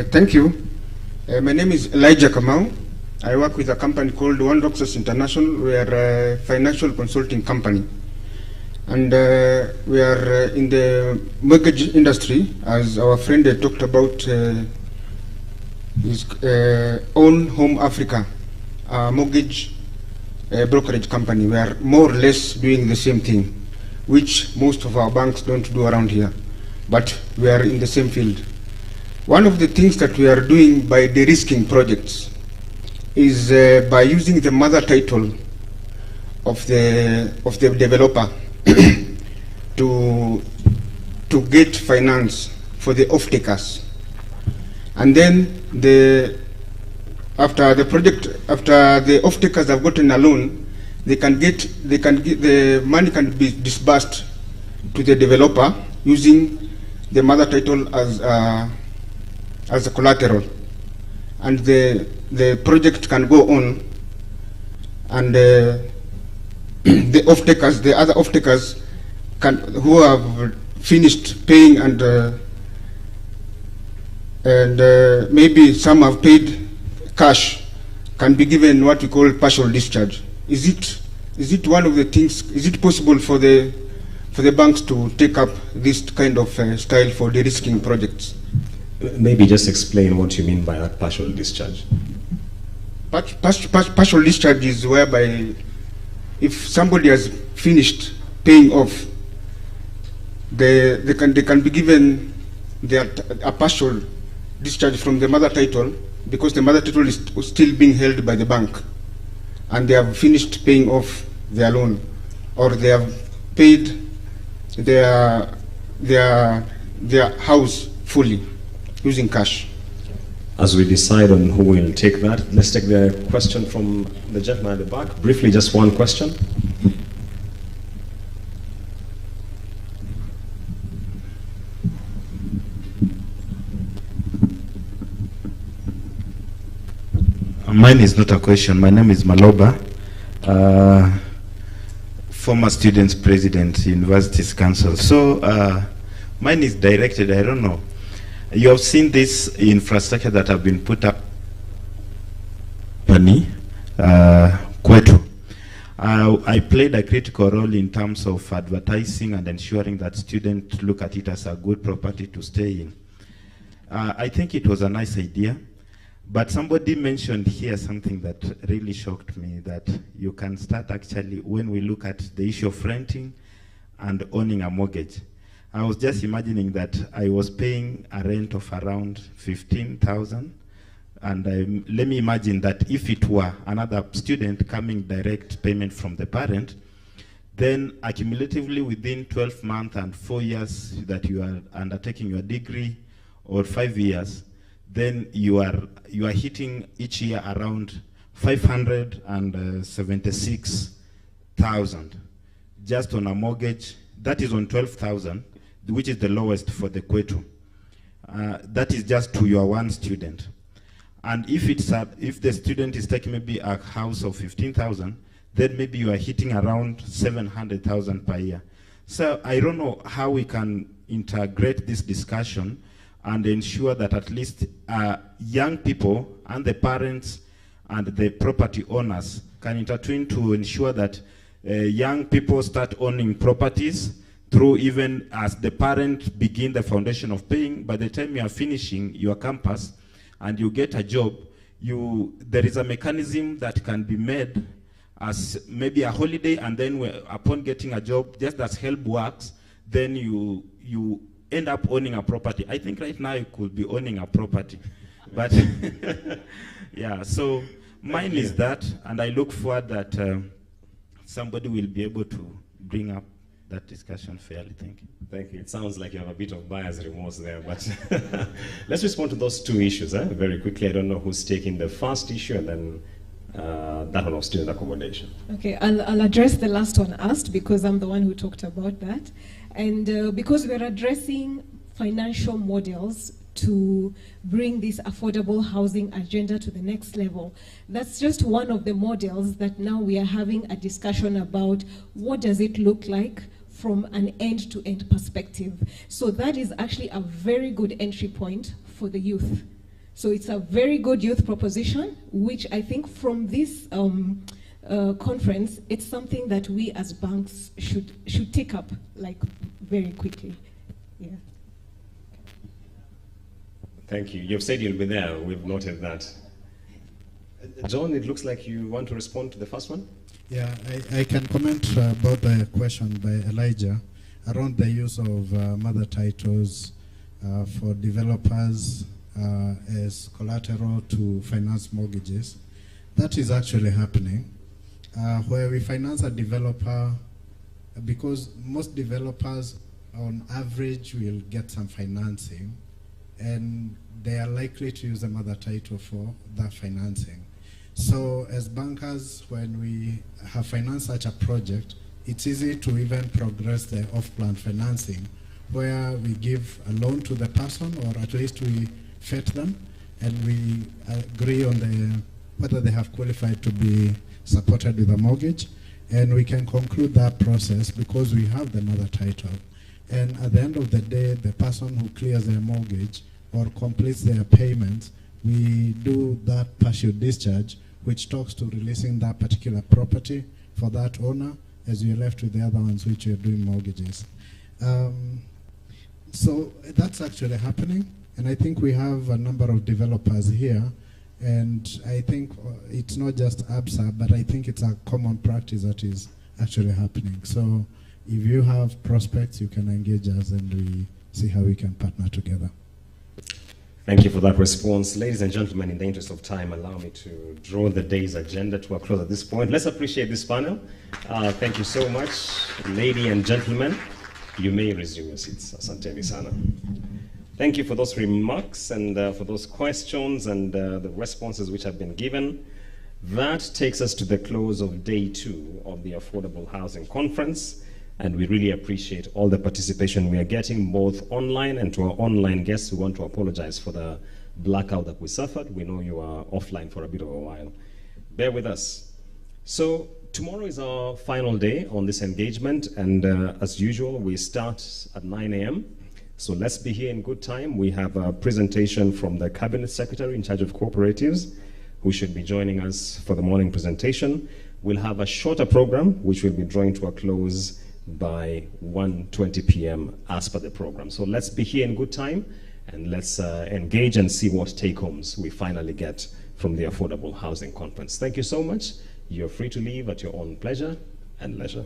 Thank you. My name is Elijah Kamau. I work with a company called One Roxas International. We are a financial consulting company. And we are in the mortgage industry, as our friend talked about his own Home Africa mortgage brokerage company. We are more or less doing the same thing, which most of our banks don't do around here. But we are in the same field. One of the things that we are doing by de-risking projects is by using the mother title of the developer to get finance for the off-takers. And then after the off-takers have gotten a loan, the money can be disbursed to the developer using the mother title as a collateral, and the project can go on, and the other off-takers who have finished paying and maybe some have paid cash, can be given what we call partial discharge. Is it one of the things? Is it possible for the banks to take up this kind of style for de-risking projects? Maybe just explain what you mean by a partial discharge. Partial discharge is whereby if somebody has finished paying off, they can be given a partial discharge from the mother title, because the mother title is still being held by the bank, and they have finished paying off their loan, or they have paid their house fully using cash. As we decide on who will take that, let's take the question from the gentleman at the back. Briefly, just one question. Mine is not a question. My name is Maloba, former students president, Universities Council. So mine is directed, I don't know. You have seen this infrastructure that have been put up. Kwetu. I played a critical role in terms of advertising and ensuring that students look at it as a good property to stay in. I think it was a nice idea. But somebody mentioned here something that really shocked me, that you can start actually, when we look at the issue of renting and owning a mortgage, I was just imagining that I was paying a rent of around 15,000. And let me imagine that if it were another student coming direct payment from the parent, then accumulatively within 12 months and 4 years that you are undertaking your degree, or 5 years, then you are hitting each year around 576,000 just on a mortgage. That is on 12,000, which is the lowest for the Kwetu. That is just to your one student. And if the student is taking maybe a house of 15,000, then maybe you are hitting around 700,000 per year. So I don't know how we can integrate this discussion and ensure that at least young people and the parents and the property owners can intertwine to ensure that young people start owning properties through, even as the parent begin the foundation of paying. By the time you are finishing your campus and you get a job, there is a mechanism that can be made as maybe a holiday, and then upon getting a job, just as help works, then you end up owning a property. I think right now you could be owning a property. But yeah, so mine is that, and I look forward that somebody will be able to bring up that discussion fairly. Thank you. Thank you. It sounds like you have a bit of buyer's remorse there, but let's respond to those two issues very quickly. I don't know who's taking the first issue, and then that one of student accommodation. Okay, I'll address the last one asked, because I'm the one who talked about that. And because we're addressing financial models to bring this affordable housing agenda to the next level, that's just one of the models that now we are having a discussion about. What does it look like from an end-to-end perspective? So that is actually a very good entry point for the youth. So it's a very good youth proposition, which I think from this conference, it's something that we as banks should take up like very quickly. Yeah. Thank you. You've said you'll be there. We've noted that. John, it looks like you want to respond to the first one? Yeah, I can comment about the question by Elijah around the use of mother titles for developers as collateral to finance mortgages. That is actually happening, where we finance a developer, because most developers on average will get some financing, and they are likely to use a mother title for that financing. So as bankers, when we have financed such a project, it's easy to even progress the off-plan financing, where we give a loan to the person, or at least we vet them, and we agree on whether they have qualified to be supported with a mortgage, and we can conclude that process because we have the mother title. And at the end of the day, the person who clears their mortgage or completes their payments, we do that partial discharge, which talks to releasing that particular property for that owner, as you're left with the other ones which you're doing mortgages. So that's actually happening, and I think we have a number of developers here, and I think it's not just ABSA, but I think it's a common practice that is actually happening. So if you have prospects, you can engage us and we see how we can partner together. Thank you for that response. Ladies and gentlemen, in the interest of time, allow me to draw the day's agenda to a close at this point. Let's appreciate this panel. Thank you so much. Ladies and gentlemen, you may resume your seats. Asanteni sana. Thank you for those remarks and for those questions and the responses which have been given. That takes us to the close of day 2 of the Affordable Housing Conference. And we really appreciate all the participation we are getting, both online and to our online guests. We want to apologize for the blackout that we suffered. We know you are offline for a bit of a while. Bear with us. So tomorrow is our final day on this engagement, and as usual, we start at 9 a.m. So let's be here in good time. We have a presentation from the Cabinet Secretary in charge of cooperatives, who should be joining us for the morning presentation. We'll have a shorter program, which will be drawing to a close by 1:20 p.m. as per the program. So let's be here in good time, and let's engage and see what take-homes we finally get from the Affordable Housing Conference. Thank you so much. You're free to leave at your own pleasure and leisure.